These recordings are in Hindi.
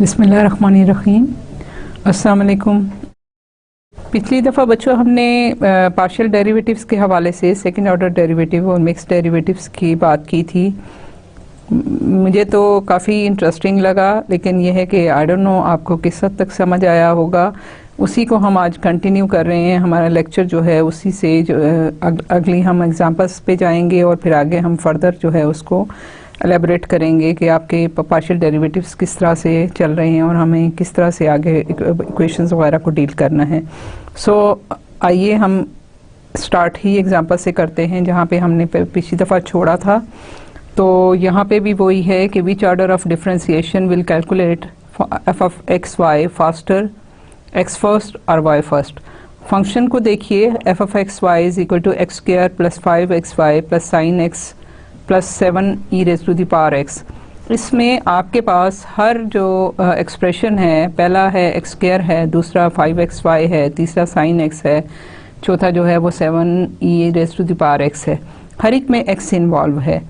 बिस्मिल्लाहिर्रहमानिर्रहीम। अस्सलाम वालेकुम। पिछली दफ़ा बच्चों हमने पार्शियल डेरिवेटिव्स के हवाले से सेकंड ऑर्डर डेरिवेटिव और मिक्स्ड डेरिवेटिव्स की बात की थी। मुझे तो काफ़ी इंटरेस्टिंग लगा, लेकिन यह है कि आई डोंट नो आपको किस हद तक समझ आया होगा। उसी को हम आज कंटिन्यू कर रहे हैं। हमारा लेक्चर जो है उसी से जो अगली हम एग्जांपल्स पे जाएंगे और फिर आगे हम फर्दर जो है उसको एलेबरेट करेंगे कि आपके पार्शियल डेरिवेटिव्स किस तरह से चल रहे हैं और हमें किस तरह से आगे इक्वेशंस वगैरह को डील करना है। सो आइए हम स्टार्ट ही एग्जांपल से करते हैं जहाँ पे हमने पिछली दफ़ा छोड़ा था। तो यहाँ पे भी वही है कि which order of differentiation will calculate f of x y faster, x first और वाई फर्स्ट। फंक्शन को देखिए, f of x y is equal to x square plus 5xy plus sine x plus 7 e raise to the power x. इसमें आपके पास हर जो एक्सप्रेशन है, पहला है एक्स स्क्वायर है, दूसरा 5xy है, तीसरा साइन एक्स है, चौथा जो है वो 7 e raise to the power x है। हर एक में एक्स इन्वॉल्व है।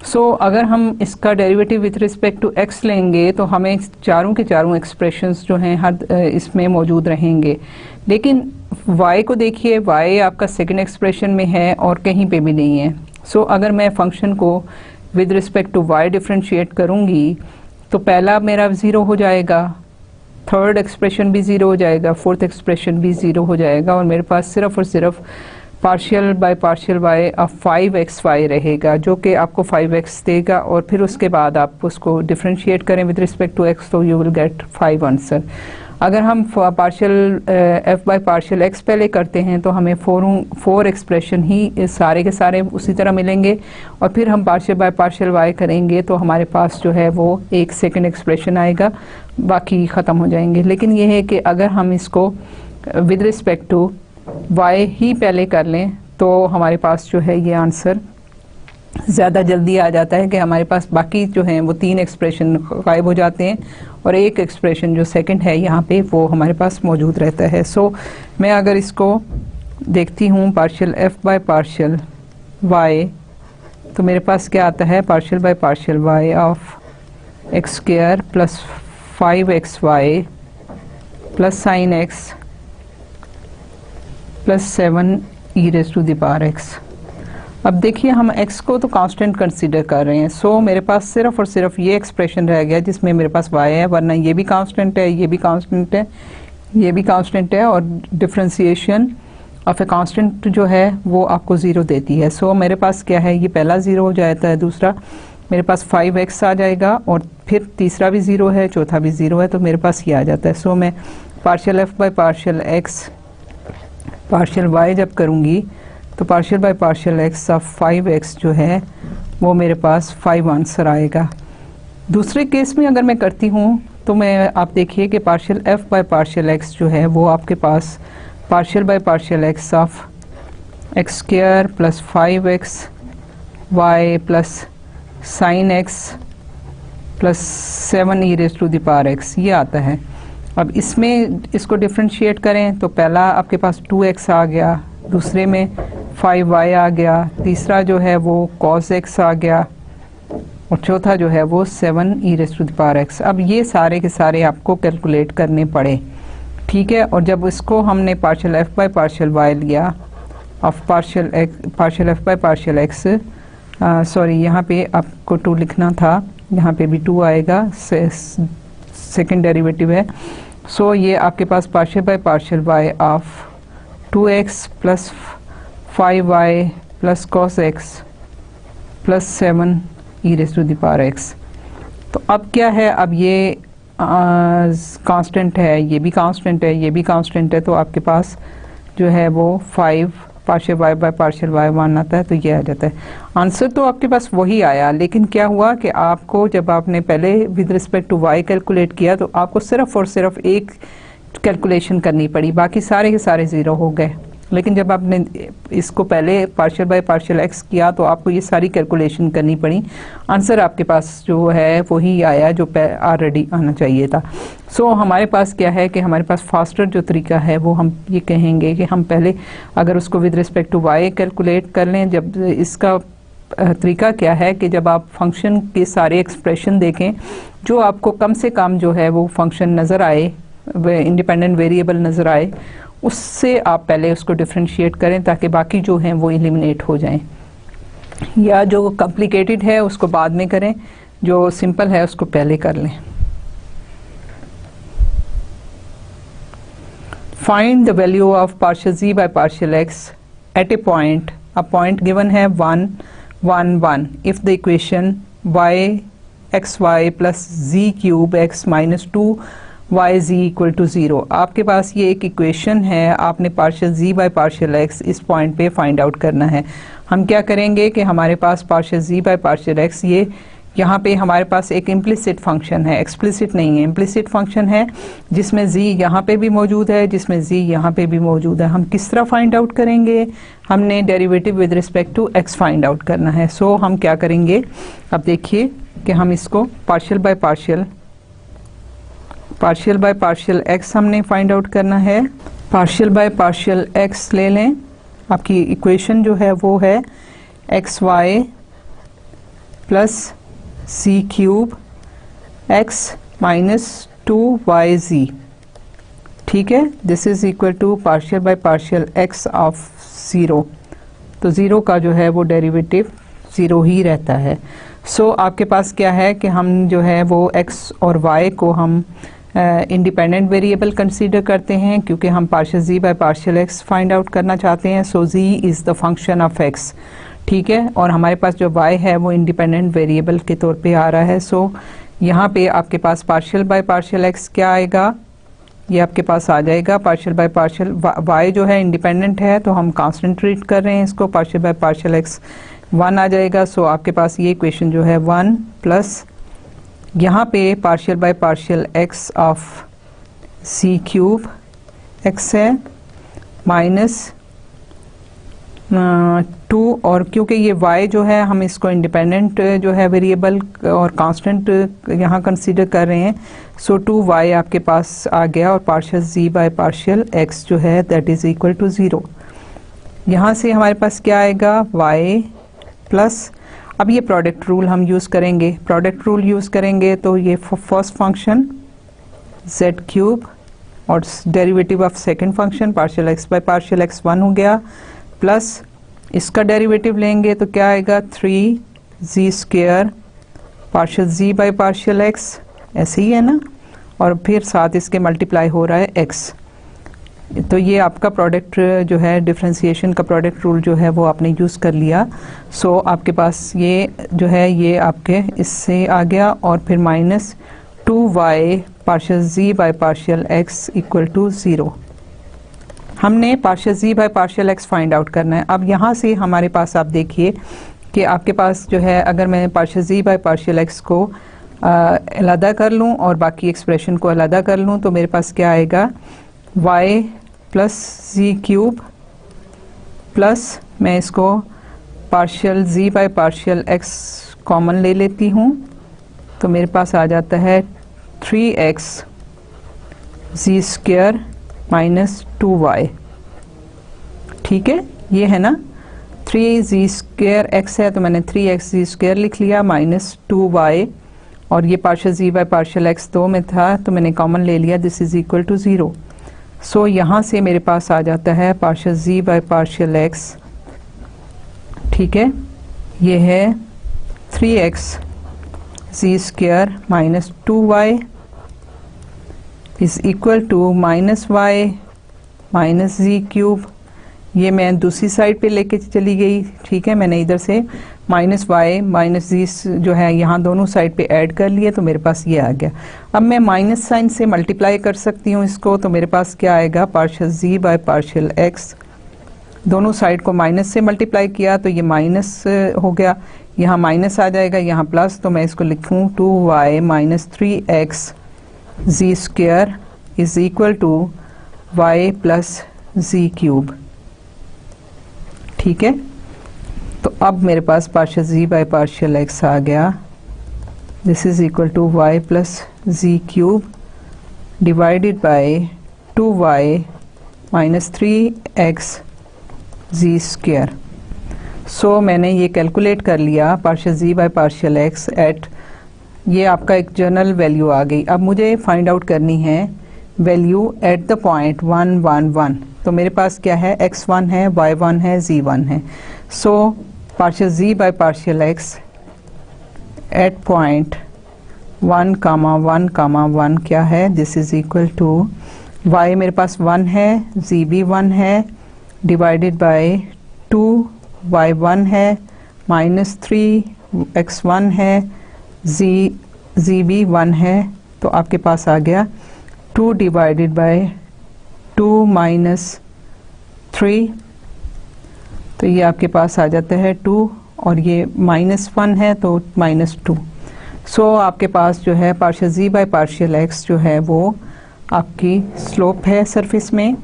सो अगर हम इसका derivative with respect to x लेंगे तो हमें चारों के चारों एक्सप्रेशंस जो हैं हर इसमें मौजूद रहेंगे। लेकिन y को देखिए, y आपका सेकंड एक्सप्रेशन में है और कहीं पे भी नहीं है। सो अगर मैं फंक्शन को with respect to y differentiate करूँगी तो पहला मेरा ज़ीरो हो जाएगा, थर्ड एक्सप्रेशन भी ज़ीरो हो जाएगा, फोर्थ एक्सप्रेशन भी ज़ीरो हो जाएगा और मेरे पास सिर्फ और सिर्फ partial by partial y of 5xy रहेगा, जो कि आपको 5x देगा। और फिर उसके बाद आप उसको डिफरेंशिएट करें विद रिस्पेक्ट टू x तो यू विल गेट 5 आंसर। अगर हम partial f by partial x पहले करते हैं तो हमें 4 एक्सप्रेशन ही सारे के सारे उसी तरह मिलेंगे और फिर हम पार्शियल बाय पार्शियल y करेंगे तो हमारे पास जो है वो एक सेकंड एक्सप्रेशन आएगा, बाकी ख़त्म हो जाएंगे। लेकिन यह है कि अगर हम इसको विद रिस्पेक्ट टू y ही पहले कर लें तो हमारे पास जो है ये आंसर ज़्यादा जल्दी आ जाता है कि हमारे पास बाकी जो हैं वो 3 एक्सप्रेशन गायब हो जाते हैं और एक एक्सप्रेशन जो सेकंड है यहाँ पे वो हमारे पास मौजूद रहता है। सो मैं अगर इसको देखती हूँ partial f by partial y तो मेरे पास क्या आता है, partial by partial y of x square plus 5xy plus sine x plus 7 e raise to the power x. अब देखिए हम x को तो कांस्टेंट कंसीडर कर रहे हैं। सो मेरे पास सिर्फ और सिर्फ ये एक्सप्रेशन रह गया जिसमें मेरे पास y है, वरना ये भी कांस्टेंट है, ये भी कांस्टेंट है, ये भी कांस्टेंट है और डिफरेंशिएशन ऑफ ए कांस्टेंट जो है वो आपको ज़ीरो देती है। सो मेरे पास क्या है, ये पहला ज़ीरो हो जाता है, दूसरा मेरे पास 5x आ जाएगा और फिर तीसरा भी ज़ीरो है, चौथा भी ज़ीरो है, तो मेरे पास ये आ जाता है। सो मैं partial f by partial x partial y जब करूँगी तो partial by partial x of 5x जो है वो मेरे पास 5 आंसर आएगा। दूसरे केस में अगर मैं करती हूँ तो मैं आप देखिए कि partial f by partial x जो है वो आपके पास partial by partial x of x square plus 5xy plus sine x plus 7 e raise to the power x ये आता है। अब इसमें इसको डिफरेंशिएट करें तो पहला आपके पास 2x आ गया, दूसरे में 5y आ गया, तीसरा जो है वो cos x आ गया और चौथा जो है वो 7 e raise to the power x। अब ये सारे के सारे आपको कैलकुलेट करने पड़े, ठीक है। और जब इसको हमने partial f by partial y लिया of partial f by partial x, sorry यहाँ पे आपको 2 लिखना था, यहाँ पे भी 2 आएगा, सेकेंड डेरिवेटिव है। सो ये आपके पास partial by partial y of 2x plus 5y plus cos x plus 7 e raise to the power x। तो अब क्या है, अब ये कांस्टेंट है, ये भी कांस्टेंट है, ये भी कांस्टेंट है, तो आपके पास जो है वो 5 partial y by partial y 1 आता है, तो ये आ जाता है। आंसर तो आपके पास वही आया, लेकिन क्या हुआ कि आपको जब आपने पहले with respect to y calculate किया तो आपको सिर्फ और सिर्फ एक कैलकुलेशन करनी पड़ी, बाकी सारे के सारे ज़ीरो हो गए। लेकिन जब आपने इसको पहले पार्शियल बाय पार्शियल x किया तो आपको ये सारी कैलकुलेशन करनी पड़ी। आंसर आपके पास जो है वही आया जो ऑलरेडी आना चाहिए था। सो हमारे पास क्या है कि हमारे पास फास्टर जो तरीका है वो हम ये कहेंगे कि हम पहले अगर उसको with respect to y calculate कर लें, जब इसका तरीका क्या है कि जब आप फंक्शन के सारे एक्सप्रेशन देखें, जो आपको कम से कम जो है वो फंक्शन नज़र आए, इंडिपेंडेंट वेरिएबल नज़र आए, उससे आप पहले उसको डिफ्रेंशिएट करें ताकि बाकी जो हैं वो एलिमिनेट हो जाएं, या जो कॉम्प्लिकेटेड है उसको बाद में करें, जो सिंपल है उसको पहले कर लें। Find the value of partial z by partial x at a point, point given है 1 1 1 if the equation y(xy) plus z cube x minus 2yz equal to 0। आपके पास ये एक इक्वेशन है, आपने partial z by partial x इस पॉइंट पे फाइंड आउट करना है। हम क्या करेंगे कि हमारे पास partial z by partial x, ये यहाँ पे हमारे पास एक इम्प्लिसिट फंक्शन है, एक्सप्लिसिट नहीं है, इम्प्लिसिट फंक्शन है जिसमें z यहाँ पे भी मौजूद है, जिसमें z यहाँ पे भी मौजूद है। हम किस तरह फाइंड आउट करेंगे? हमने derivative with respect to x find out करना है। सो हम क्या करेंगे, अब देखिए कि हम इसको पार्शियल बाय पार्शियल x हमने फाइंड आउट करना है। पार्शियल बाय पार्शियल x ले लें, आपकी इक्वेशन जो है वो है xy plus c cube x minus 2yz, ठीक है। This is equal to partial by partial x of 0, तो 0 का जो है वो डेरिवेटिव 0 ही रहता है। सो आपके पास क्या है कि हम जो है वो x और y को हम इंडिपेंडेंट वेरिएबल कंसीडर करते हैं, क्योंकि हम partial z by partial x find out करना चाहते हैं। सो z is the function of x, ठीक है, और हमारे पास जो y है वो इंडिपेंडेंट वेरिएबल के तौर पे आ रहा है। सो यहाँ पे आपके पास पार्शियल बाय पार्शियल x क्या आएगा, ये आपके पास आ जाएगा पार्शियल बाय पार्शियल y जो है इंडिपेंडेंट है, तो हम कांस्टेंट ट्रीट कर रहे हैं इसको, पार्शियल बाय पार्शियल x 1 आ जाएगा। सो आपके पास ये इक्वेशन जो है 1 प्लस यहाँ पे partial by partial x of c cube x है माइनस 2, और क्योंकि ये y जो है हम इसको इंडिपेंडेंट जो है वेरिएबल और कांस्टेंट यहाँ कंसीडर कर रहे हैं। सो 2y आपके पास आ गया, और partial z by partial x जो है दैट इज़ इक्वल टू 0। यहाँ से हमारे पास क्या आएगा, y प्लस, अब ये प्रोडक्ट रूल हम यूज़ करेंगे, प्रोडक्ट रूल यूज़ करेंगे तो ये फर्स्ट फंक्शन z क्यूब और derivative of second function partial x by partial x 1 हो गया, प्लस इसका डेरिवेटिव लेंगे तो क्या आएगा 3z square partial z by partial x, ऐसे ही है ना, और फिर साथ इसके मल्टीप्लाई हो रहा है x। तो ये आपका प्रोडक्ट जो है डिफरेंशिएशन का प्रोडक्ट रूल जो है वो आपने यूज़ कर लिया। सो आपके पास ये जो है ये आपके इससे आ गया, और फिर minus 2y partial z by partial x equal to 0। हमने partial z by partial x find out करना है। अब यहाँ से हमारे पास आप देखिए कि आपके पास जो है, अगर मैं partial z by partial x को अलहदा कर लूँ और बाकी एक्सप्रेशन को अलहदा कर लूँ, तो मेरे पास क्या आएगा, y plus z cube plus, मैं इसको partial z by partial x common ले लेती हूँ, तो मेरे पास आ जाता है 3x z square minus 2y, ठीक है, ये है ना 3z स्क्वायर x है, तो मैंने 3x z स्क्वायर लिख लिया माइनस 2y, और ये partial z by partial x 2 में था तो मैंने कॉमन ले लिया, this is equal to 0। So यहाँ से मेरे पास आ जाता है partial z by partial x, ठीक है, ये है 3x z square minus 2y is equal to minus y minus z cube, ये मैं दूसरी साइड पे लेके चली गई, ठीक है, मैंने इधर से माइनस y माइनस z जो है यहाँ दोनों साइड पे ऐड कर लिए, तो मेरे पास ये आ गया। अब मैं माइनस साइन से मल्टीप्लाई कर सकती हूँ इसको, तो मेरे पास क्या आएगा, partial z by partial x, दोनों साइड को माइनस से मल्टीप्लाई किया तो ये माइनस हो गया, यहाँ माइनस आ जाएगा, यहाँ प्लस, तो मैं इसको लिखूँ 2y minus 3x z square is equal to y plus z cube, ठीक है। तो अब मेरे पास partial z by partial x आ गया, this is equal to y plus z cube divided by 2y minus 3x z square. So मैंने ये कैलकुलेट कर लिया partial z by partial x at, ये आपका एक जनरल वैल्यू आ गई। अब मुझे फाइंड आउट करनी है वैल्यू एट द पॉइंट 1 1 1। तो मेरे पास क्या है, x1 है, y1 है, z1 है। So partial z by partial x at point 1 comma 1 comma 1 क्या है, this is equal to y मेरे पास 1 है, z भी 1 है, डिवाइडेड बाय 2 y1 है, माइनस 3 x1 है, z भी 1 है। तो आपके पास आ गया 2 डिवाइडेड बाय 2 माइनस 3, तो ये आपके पास आ जाता है 2, और ये -1 है तो -2। सो आपके पास जो है partial z by partial x जो है वो आपकी स्लोप है सरफेस में,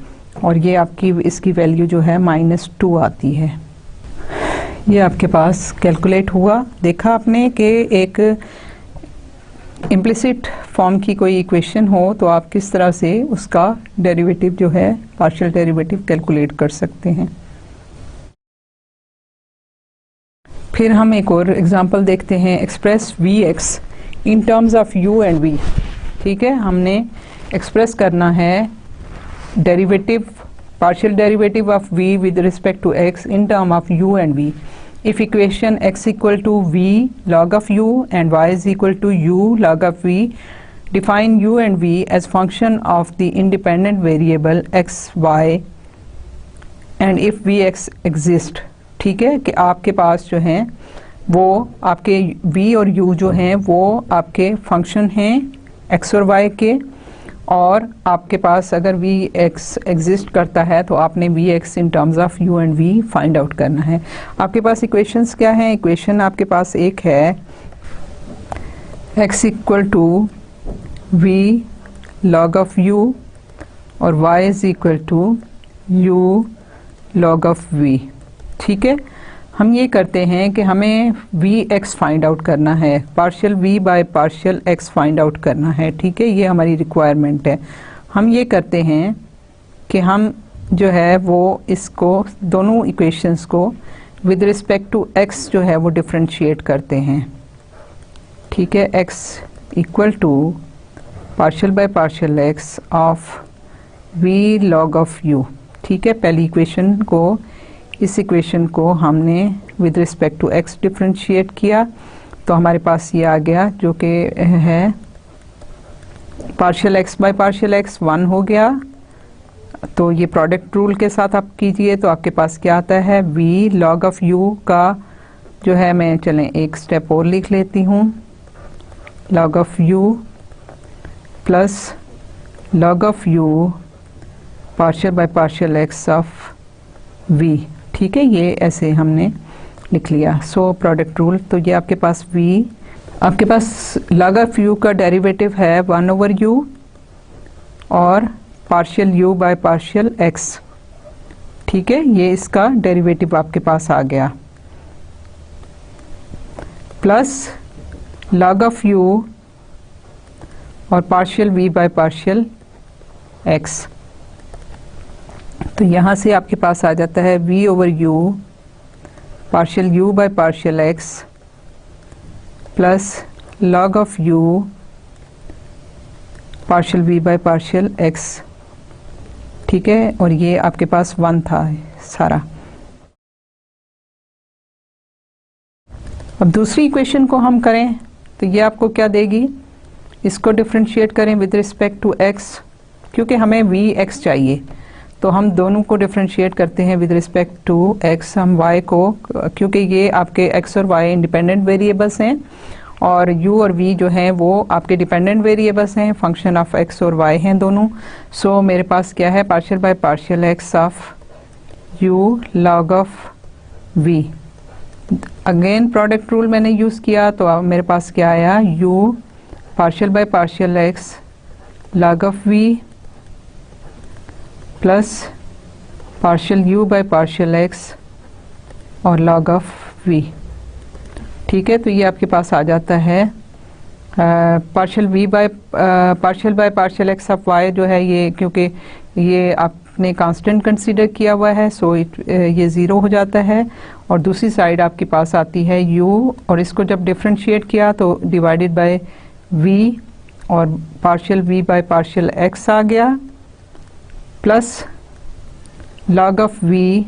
और ये आपकी इसकी वैल्यू जो है -2 आती है। ये आपके पास कैलकुलेट हुआ। देखा आपने कि एक इम्प्लिसिट फॉर्म की कोई इक्वेशन हो तो आप किस तरह से उसका डेरिवेटिव जो है पार्शियल डेरिवेटिव कैलकुलेट कर सकते हैं। फिर हम एक और एग्जांपल देखते हैं, express v x in terms of u and v. ठीक है, हमने एक्सप्रेस करना है derivative, partial derivative of v with respect to x in term of u and v. If equation x equal to v log of u and y is equal to u log of v, define u and v as function of the independent variable x, y and if vx exist। ठीक है, कि आपके पास जो हैं वो आपके v और u जो हैं वो आपके फंक्शन हैं x और y के, और आपके पास अगर वी एक्स एग्जिस्ट करता है तो आपने v x in terms of u and v find out करना है। आपके पास इक्वेशंस क्या हैं, इक्वेशन आपके पास एक है x equal to v log of u और y is equal to u log of v। ठीक है, हम ये करते हैं कि हमें वी एक्स फाइंड आउट करना है, partial v by partial x find out करना है। ठीक है, ये हमारी रिक्वायरमेंट है। हम ये करते हैं कि हम जो है वो इसको दोनों इक्वेशंस को विद रिस्पेक्ट टू x जो है वो डिफरेंशिएट करते हैं। ठीक है, x equal to partial by partial x of v log of u। ठीक है, पहली इक्वेशन को, इस इक्वेशन को हमने with respect to x differentiate किया तो हमारे पास ये आ गया जो कि है partial x by partial x 1 हो गया। तो ये प्रोडक्ट रूल के साथ आप कीजिए तो आपके पास क्या आता है, v लॉग ऑफ u का जो है, मैं चलें एक स्टेप और लिख लेती हूँ, log of u plus log of u partial by partial x of v। ठीक है, ये ऐसे हमने लिख लिया। सो प्रोडक्ट रूल, तो ये आपके पास v, आपके पास log ऑफ u का डेरिवेटिव है 1/u और partial u by partial x। ठीक है, ये इसका डेरिवेटिव आपके पास आ गया, प्लस log ऑफ u और partial v by partial x। तो यहाँ से आपके पास आ जाता है v over u partial u by partial x plus log of u partial v by partial x। ठीक है, और ये आपके पास 1 था सारा। अब दूसरी इक्वेशन को हम करें तो ये आपको क्या देगी, इसको डिफरेंशिएट करें विद रिस्पेक्ट टू x, क्योंकि हमें v x चाहिए तो हम दोनों को डिफरेंशिएट करते हैं विद रिस्पेक्ट टू x। हम y को, क्योंकि ये आपके x और y इंडिपेंडेंट वेरिएबल्स हैं और u और v जो हैं वो आपके डिपेंडेंट वेरिएबल्स हैं, फंक्शन ऑफ x और y हैं दोनों। सो मेरे पास क्या है, partial by partial x of u log of v। Again product rule मैंने यूज़ किया तो मेरे पास क्या आया, u partial by partial x log of v plus partial u by partial x और log ऑफ v। ठीक है, तो ये आपके पास आ जाता है partial v by partial x of y जो है ये, क्योंकि ये आप आपने कांस्टेंट कंसीडर किया हुआ है, सो ये ज़ीरो हो जाता है। और दूसरी साइड आपके पास आती है u, और इसको जब डिफ्रेंशिएट किया तो डिवाइडेड बाय v, और partial v by partial x आ गया, plus log of v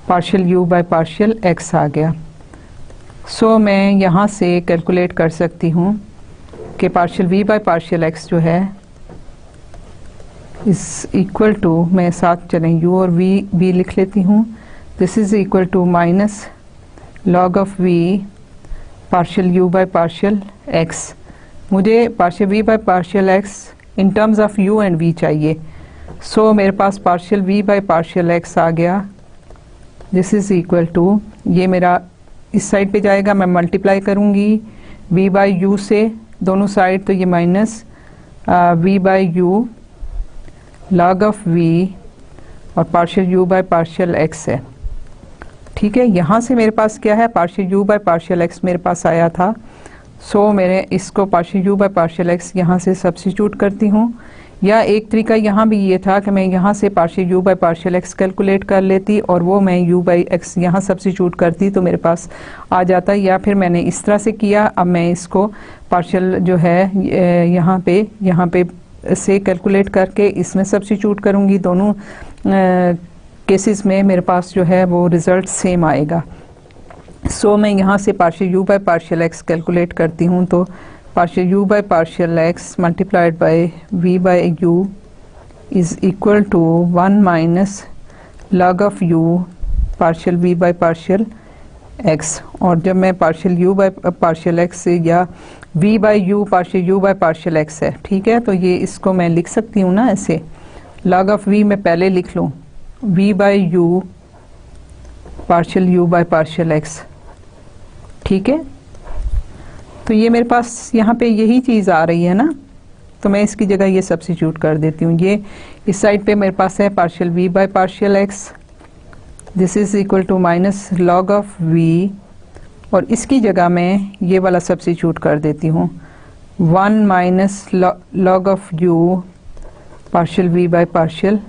partial u by partial x आ गया। सो मैं यहाँ से कैलकुलेट कर सकती हूँ कि partial v by partial x जो है इस इक्वल टू, मैं साथ चलें u और v भी लिख लेती हूँ, this is equal to minus log of v partial u by partial x। मुझे partial v by partial x in terms of u and v चाहिए। सो मेरे पास partial v by partial x आ गया, दिस इज़ इक्वल टू, ये मेरा इस साइड पे जाएगा, मैं मल्टीप्लाई करूँगी v बाय u से दोनों साइड, तो ये minus v by u log of v और partial u by partial x है। ठीक है, यहाँ से मेरे पास क्या है, partial u by partial x मेरे पास आया था। सो मैंने इसको partial u by partial x यहाँ से सब्स्टिट्यूट करती हूँ, या एक तरीका यहाँ भी ये था कि मैं यहाँ से partial u by partial x calculate कर लेती और वो मैं u बाय x यहाँ सब्स्टिट्यूट करती तो मेरे पास आ जाता, या फिर मैंने इस तरह से किया। अब मैं इसको पार्शियल जो है यहाँ पे से कैलकुलेट करके इसमें सब्स्टिट्यूट करूँगी। दोनों केसेस में मेरे पास जो है वो रिज़ल्ट सेम आएगा। सो मैं यहाँ से partial u by partial x calculate करती हूँ, तो partial u by partial x multiplied by v by u is equal to 1 minus log of u partial v by partial x। और जब मैं partial u by partial x से, या v by u partial u by partial x है, ठीक है, तो ये इसको मैं लिख सकती हूँ ना ऐसे, log ऑफ v मैं पहले लिख लूँ v by u partial u by partial x। ठीक है, तो ये मेरे पास यहाँ पे यही चीज़ आ रही है ना, तो मैं इसकी जगह ये सब्स्टिट्यूट कर देती हूँ। ये इस साइड पे मेरे पास है partial v by partial x, this is equal to minus log of v, और इसकी जगह मैं ये वाला सब्स्टिट्यूट कर देती हूँ 1 minus log of u partial v by partial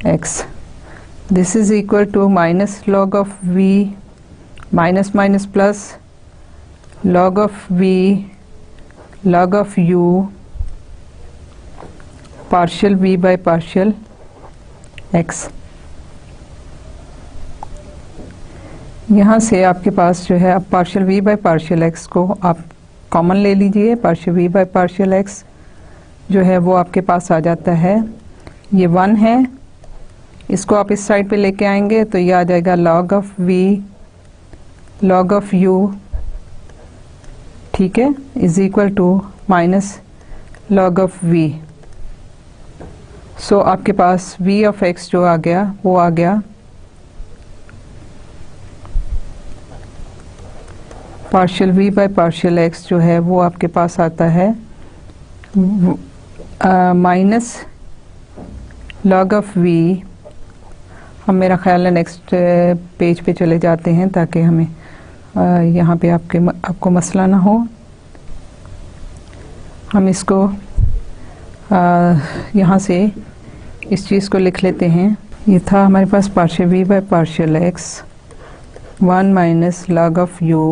x, this is equal to minus log of v minus minus plus log of v log of u partial v by partial x। यहाँ से आपके पास जो है, अब partial v by partial x को आप कॉमन ले लीजिए, partial v by partial x जो है वो आपके पास आ जाता है, ये 1 है, इसको आप इस साइड पे लेके आएंगे तो ये आ जाएगा log of v log of u, ठीक है, is equal to minus log of v। So आपके पास v ऑफ x जो आ गया वो आ गया partial v by partial x जो है वो आपके पास आता है माइनस log ऑफ v। हम मेरा ख्याल है नेक्स्ट पेज पे चले जाते हैं ताकि हमें यहाँ पे आपको मसला ना हो। हम इसको यहाँ से इस चीज़ को लिख लेते हैं। ये था हमारे पास partial v by partial x 1 minus log of u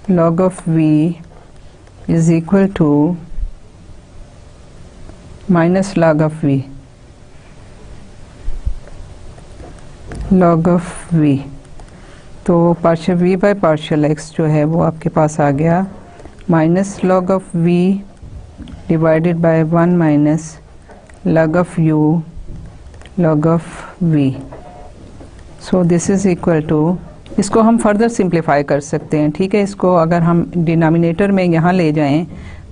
log of v is equal to minus log of v log of v। तो partial v by partial x जो है वो आपके पास आ गया minus log of v divided by 1 minus log of u log of v। So this is equal to, इसको हम फर्दर सिंप्लीफाई कर सकते हैं, ठीक है। इसको अगर हम डिनोमिनेटर में यहाँ ले जाएं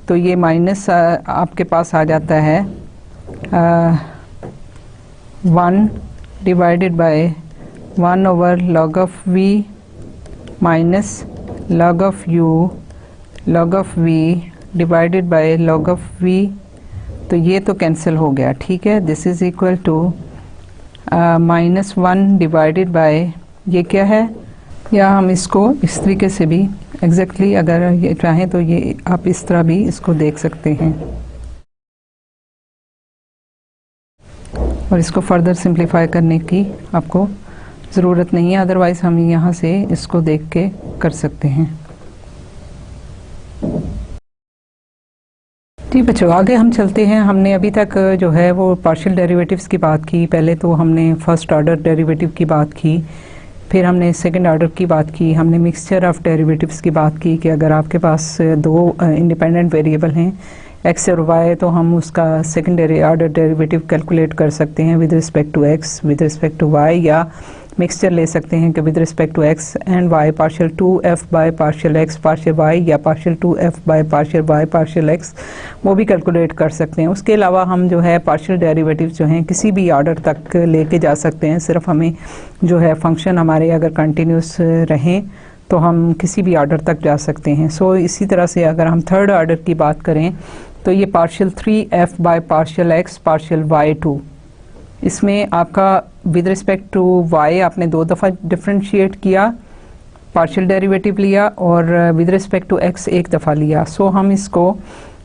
तो ये माइनस आपके पास आ जाता है 1 divided by 1 over log of v minus log of u log of v divided by log of v। तो ये तो कैंसिल हो गया, ठीक है। This is equal to -1 divided by, ये क्या है, या हम इसको इस तरीके से भी एग्जैक्टली अगर ये चाहें तो ये आप इस तरह भी इसको देख सकते हैं। और इसको फर्दर सिंप्लीफाई करने की आपको ज़रूरत नहीं है, अदरवाइज़ हम यहाँ से इसको देख के कर सकते हैं। जी बच्चों, आगे हम चलते हैं। हमने अभी तक जो है वो पार्शियल डेरिवेटिव्स की बात की। पहले तो हमने फर्स्ट ऑर्डर डेरिवेटिव की बात की, फिर हमने सेकंड ऑर्डर की बात की, हमने मिक्सचर ऑफ डेरिवेटिव्स की बात की कि अगर आपके पास दो इंडिपेंडेंट वेरिएबल हैं x और y, तो हम उसका सेकेंडरी ऑर्डर डेरिवेटिव कैलकुलेट कर सकते हैं with respect to x, with respect to y, या मिक्सचर ले सकते हैं कि with respect to x and y partial 2f by partial x partial y, या partial 2f by partial y partial x, वो भी कैलकुलेट कर सकते हैं। उसके अलावा हम जो है पार्शियल डेरिवेटिव जो हैं किसी भी ऑर्डर तक लेके जा सकते हैं। सिर्फ हमें जो है फंक्शन हमारे अगर कंटिन्यूस रहें तो हम किसी भी ऑर्डर तक जा सकते हैं। सो इसी तरह से अगर हम थर्ड ऑर्डर की बात करें तो ये partial 3f by partial x partial y2, इसमें आपका विद रिस्पेक्ट टू y आपने दो दफ़ा डिफरेंशिएट किया, पार्शियल डेरिवेटिव लिया, और विद रिस्पेक्ट टू x एक दफ़ा लिया। सो हम इसको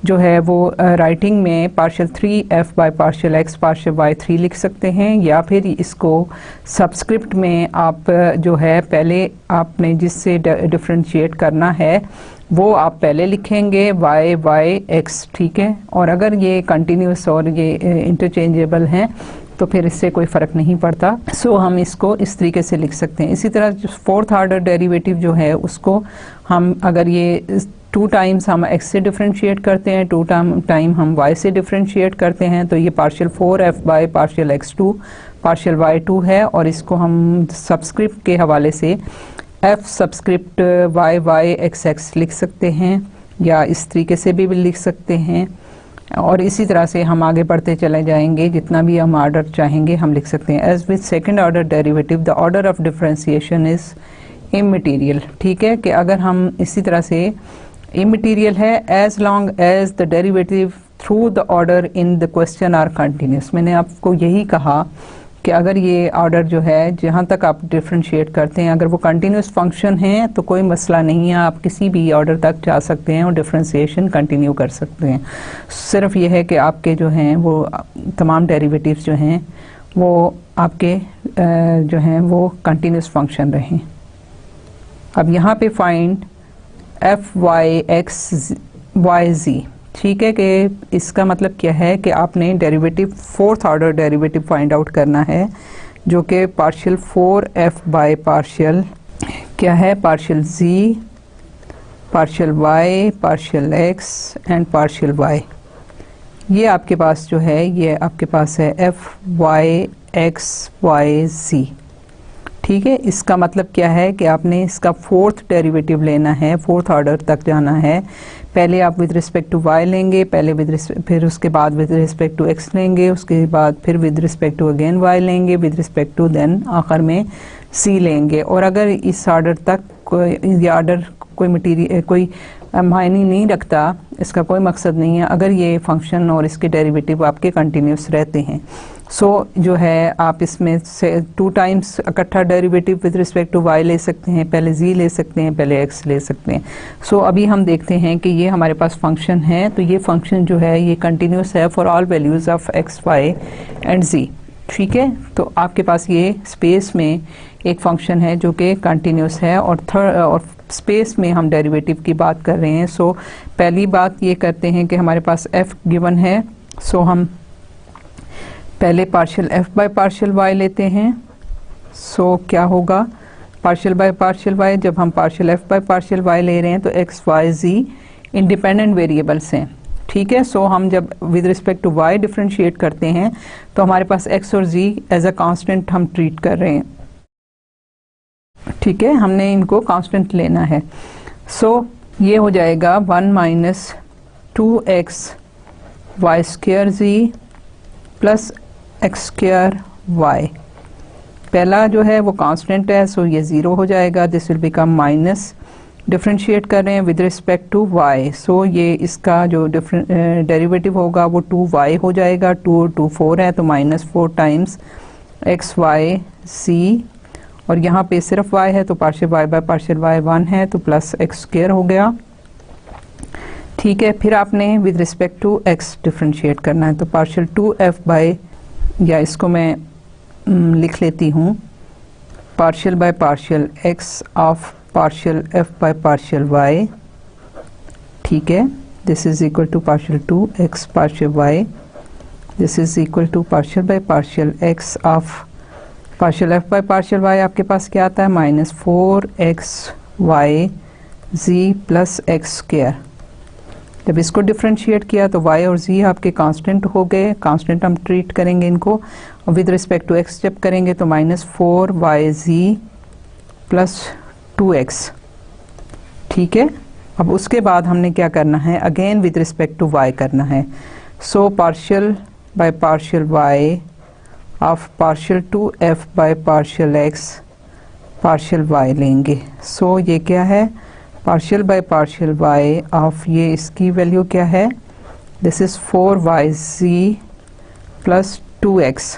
जो है वो राइटिंग में partial 3f by partial x partial y3 लिख सकते हैं, या फिर इसको सबस्क्रिप्ट में आप जो है पहले आपने जिससे डिफरेंशिएट करना है वो आप पहले लिखेंगे y x, ठीक है। और अगर ये कंटिन्यूस और ये इंटरचेंजेबल हैं तो फिर इससे कोई फ़र्क नहीं पड़ता। सो हम इसको इस तरीके से लिख सकते हैं। इसी तरह फोर्थ ऑर्डर डेरिवेटिव जो है उसको हम अगर ये 2 टाइम्स हम x से डिफरेंशिएट करते हैं, 2 टाइम हम y से डिफरेंशिएट करते हैं, तो ये partial 4f by partial x2 partial y2 है। और इसको हम सबस्क्रिप्ट के हवाले से f subscript y x x लिख सकते हैं, या इस तरीके से भी लिख सकते हैं। और इसी तरह से हम आगे बढ़ते चले जाएंगे, जितना भी हम ऑर्डर चाहेंगे हम लिख सकते हैं। As with second order derivative the order of differentiation is immaterial, ठीक है, कि अगर हम इसी तरह से इमटेरियल है as long as the derivative through the order in the question are continuous. मैंने आपको यही कहा कि अगर ये ऑर्डर जो है जहाँ तक आप डिफरेंशिएट करते हैं अगर वो कंटिन्यूस फंक्शन हैं तो कोई मसला नहीं है, आप किसी भी ऑर्डर तक जा सकते हैं और डिफरेंशिएशन कंटिन्यू कर सकते हैं। सिर्फ ये है कि आपके जो हैं वो तमाम डेरिवेटिव्स जो हैं वो आपके जो हैं वो कंटिन्यूस फंक्शन रहें। अब यहाँ पे find f y x y z, ठीक है, कि इसका मतलब क्या है कि आपने derivative fourth order derivative find out करना है, जो कि पार्शियल 4f बाय पार्शियल क्या है, partial z partial y partial x and partial y। ये आपके पास जो है ये आपके पास है f y x y z, ठीक है। इसका मतलब क्या है कि आपने इसका फोर्थ डेरिवेटिव लेना है, फोर्थ ऑर्डर तक जाना है। पहले आप विद रिस्पेक्ट टू y लेंगे, पहले फिर उसके बाद विद रिस्पेक्ट टू x लेंगे, उसके बाद फिर with respect to again y लेंगे, विद रिस्पेक्ट टू देन आखिर में c लेंगे। और अगर इस ऑर्डर तक ये ऑर्डर कोई मायने नहीं रखता, इसका कोई मकसद नहीं है अगर ये फंक्शन और इसके डेरिवेटिव आपके कंटिन्यूस रहते हैं। सो जो है आप इसमें से 2 टाइम्स इकट्ठा derivative with respect to y ले सकते हैं, पहले z ले सकते हैं, पहले x ले सकते हैं। सो अभी हम देखते हैं कि ये हमारे पास फंक्शन है, तो ये फंक्शन जो है ये कंटिन्यूस है for all values of x y and z, ठीक है। तो आपके पास ये स्पेस में एक फंक्शन है जो कि कंटिन्यूस है, और स्पेस में हम डेरिवेटिव की बात कर रहे हैं। सो पहली बात ये करते हैं कि हमारे पास f गिवन है, सो हम पहले partial f by partial y लेते हैं। सो क्या होगा, पार्शियल बाय पार्शियल y, जब हम partial f by partial y ले रहे हैं तो x y z independent variables हैं, ठीक है। सो हम जब with respect to y differentiate करते हैं तो हमारे पास x और z एज अ कांस्टेंट हम ट्रीट कर रहे हैं, ठीक है, हमने इनको कांस्टेंट लेना है। सो ये हो जाएगा 1 minus 2x y square z plus x square y। पहला जो है वो कांस्टेंट है, सो ये 0 हो जाएगा, this will become minus, differentiate कर रहे हैं विद रिस्पेक्ट टू y। सो ये इसका जो डेरिवेटिव होगा वो 2y हो जाएगा, 2 और 2 4 है तो minus 4 times x y c, और यहाँ पे सिर्फ y है तो partial y by partial y 1 है तो प्लस x स्क्वायर हो गया, ठीक है। फिर आपने with respect to x differentiate करना है, तो पार्शियल 2f बाय या इसको मैं लिख लेती हूँ partial by partial x of partial f by partial y, ठीक है। This is equal to partial to x partial y, this is equal to partial by partial x of partial f by partial y. आपके पास क्या आता है minus 4x y z plus x square. जब इसको डिफ्रेंशिएट किया तो y और z आपके कांस्टेंट हो गए, कांस्टेंट हम ट्रीट करेंगे इनको, और विद रिस्पेक्ट टू x जब करेंगे तो माइनस 4yz प्लस 2x, ठीक है। अब उसके बाद हमने क्या करना है, again with respect to y करना है। So partial by partial y of partial two f by partial x partial y लेंगे। सो ये क्या है, partial by partial y of, ये इसकी वैल्यू क्या है, this is 4yz plus 2x।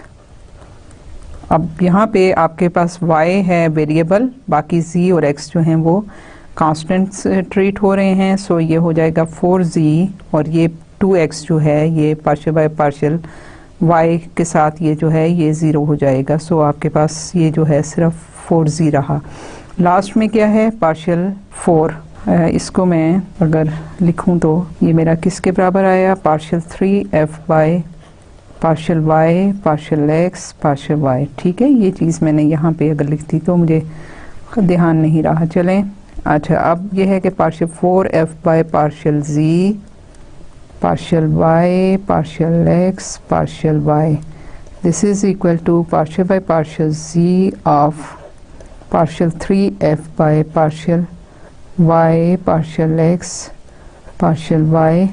अब यहाँ पे आपके पास y है वेरिएबल, बाकी z और x जो हैं वो कांस्टेंट्स ट्रीट हो रहे हैं। सो ये हो जाएगा 4z और ये 2x जो है ये पार्शियल बाय पार्शियल y के साथ ये जो है ये 0 हो जाएगा। सो आपके पास ये जो है सिर्फ 4z रहा। लास्ट में क्या है पार्शियल 4, इसको मैं अगर लिखूं तो ये मेरा किसके बराबर आया, partial 3f by partial y partial x partial y, ठीक है। ये चीज़ मैंने यहाँ पे अगर लिखती तो मुझे ध्यान नहीं रहा। चलें, अच्छा अब ये है कि partial 4f by partial z partial y partial x partial y, this is equal to partial by partial z of partial 3f by partial y partial x partial y,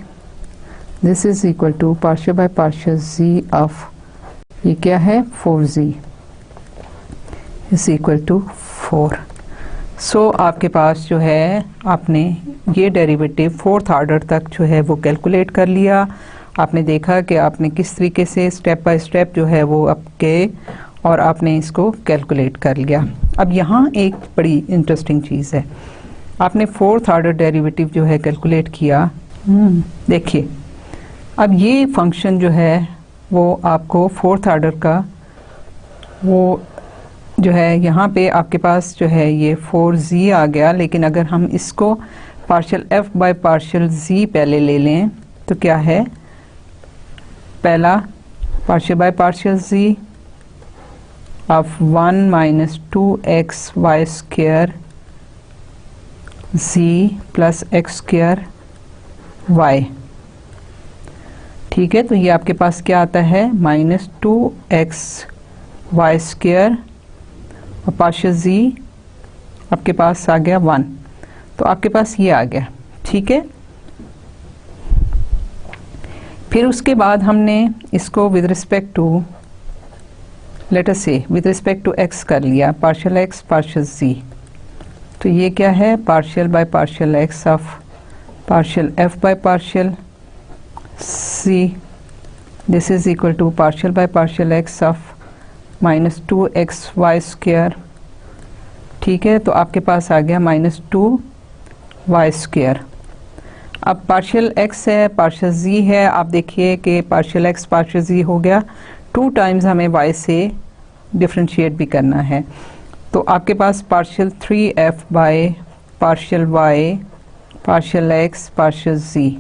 this is equal to partial by partial z of, ये क्या है 4z is equal to 4। सो आपके पास जो है आपने ये डेरिवेटिव फोर्थ ऑर्डर तक जो है वो कैलकुलेट कर लिया। आपने देखा कि आपने किस तरीके से स्टेप बाय स्टेप जो है वो आपके और आपने इसको कैलकुलेट कर लिया। अब यहाँ एक बड़ी इंटरेस्टिंग चीज़ है, आपने फोर्थ ऑर्डर डेरिवेटिव जो है कैलकुलेट किया। देखिए अब ये फंक्शन जो है वो आपको फोर्थ ऑर्डर का वो जो है यहाँ पे आपके पास जो है ये 4z आ गया, लेकिन अगर हम इसको partial f by partial z पहले ले लें तो क्या है, पहला partial by partial z of 1 minus 2x y square z plus x square y, ठीक है। तो ये आपके पास क्या आता है माइनस 2x y स्क्वायर और पार्शियल z आपके पास आ गया 1, तो आपके पास ये आ गया, ठीक है। फिर उसके बाद हमने इसको with respect to let us से विद रिस्पेक्ट टू x कर लिया, पार्शियल x पार्शियल z, तो ये क्या है partial by partial x of partial f by partial c, this is equal to partial by partial x of minus 2x y square, ठीक है। तो आपके पास आ गया माइनस 2y स्क्वायर। अब पार्शियल x है पार्शियल z है, आप देखिए कि पार्शियल x पार्शियल z हो गया, 2 टाइम्स हमें y से डिफ्रेंशिएट भी करना है, तो आपके पास partial 3f by partial y partial x partial z,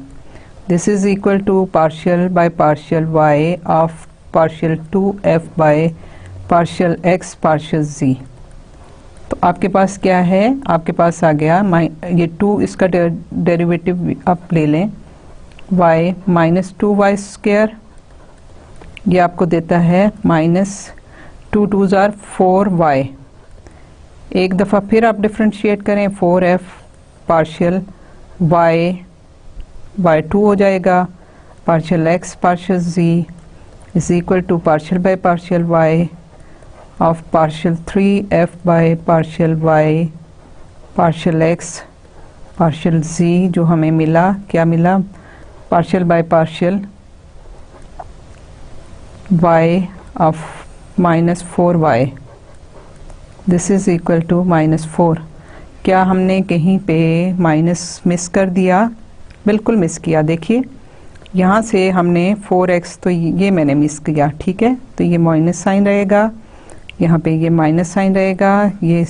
this is equal to partial by partial y of partial 2f by partial x partial z। तो आपके पास क्या है, आपके पास आ गया ये 2, इसका डेरिवेटिव आप ले लें y माइनस 2y स्क्वायर, ये आपको देता है माइनस 2 2 ज़ार 4y। एक दफ़ा फिर आप डिफ्रेंशिएट करें 4f पार्शियल y 2 हो जाएगा, partial x partial z is equal to partial by partial y of partial 3f by partial y partial x partial z, जो हमें मिला क्या मिला, partial by partial y of minus 4y, this is equal to minus 4। क्या हमने कहीं पे माइनस मिस कर दिया, बिल्कुल मिस किया। देखिए यहाँ से हमने 4x, तो ये मैंने मिस किया, ठीक है, तो ये माइनस साइन रहेगा, यहाँ पे ये माइनस साइन रहेगा, ये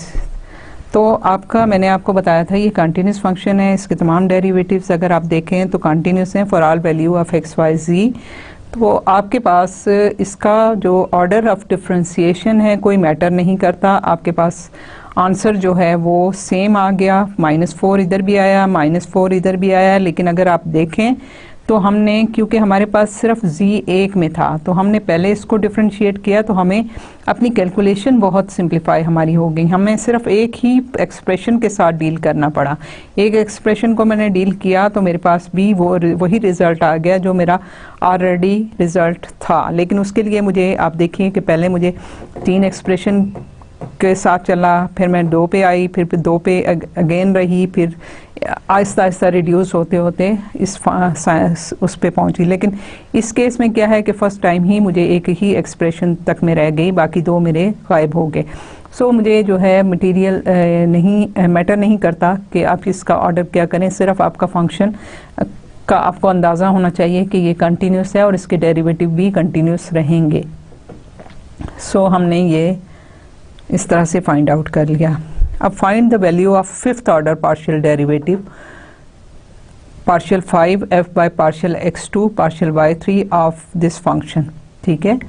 तो आपका मैंने आपको बताया था ये कंटिन्यूस फंक्शन है, इसके तमाम डेरिवेटिव्स अगर आप देखें तो कंटिन्यूस हैं for all value of x y z. तो आपके पास इसका जो ऑर्डर ऑफ डिफरेंशिएशन है कोई मैटर नहीं करता, आपके पास आंसर जो है वो सेम आ गया, -4 इधर भी आया, -4 इधर भी आया, लेकिन अगर आप देखें तो हमने, क्योंकि हमारे पास सिर्फ z एक में था, तो हमने पहले इसको डिफरेंशिएट किया, तो हमें अपनी कैलकुलेशन बहुत सिंप्लीफाई हमारी हो गई, हमें सिर्फ एक ही एक्सप्रेशन के साथ डील करना पड़ा। एक एक्सप्रेशन को मैंने डील किया तो मेरे पास भी वही रिज़ल्ट आ गया जो मेरा ऑलरेडी रिज़ल्ट था, लेकिन उसके लिए मुझे आप देखिए कि पहले मुझे 3 एक्सप्रेशन के साथ चला, फिर मैं 2 पे आई, फिर 2 पे अगेन रही, फिर आहिस्ता आहिस्ता रिड्यूस होते होते उस पे पहुंची। लेकिन इस केस में क्या है कि फ़र्स्ट टाइम ही मुझे एक ही एक्सप्रेशन तक में रह गई, बाकी 2 मेरे गायब हो गए। सो मुझे जो है मटेरियल नहीं मैटर नहीं करता कि आप इसका ऑर्डर क्या करें, सिर्फ आपका फंक्शन का आपको अंदाज़ा होना चाहिए कि ये कंटिन्यूस है और इसके डेरिवेटिव भी कंटिन्यूस रहेंगे। सो हमने ये इस तरह से फाइंड आउट कर लिया। अब find the value of fifth order partial derivative partial 5f by partial x2 partial y3 of this function. ठीक है,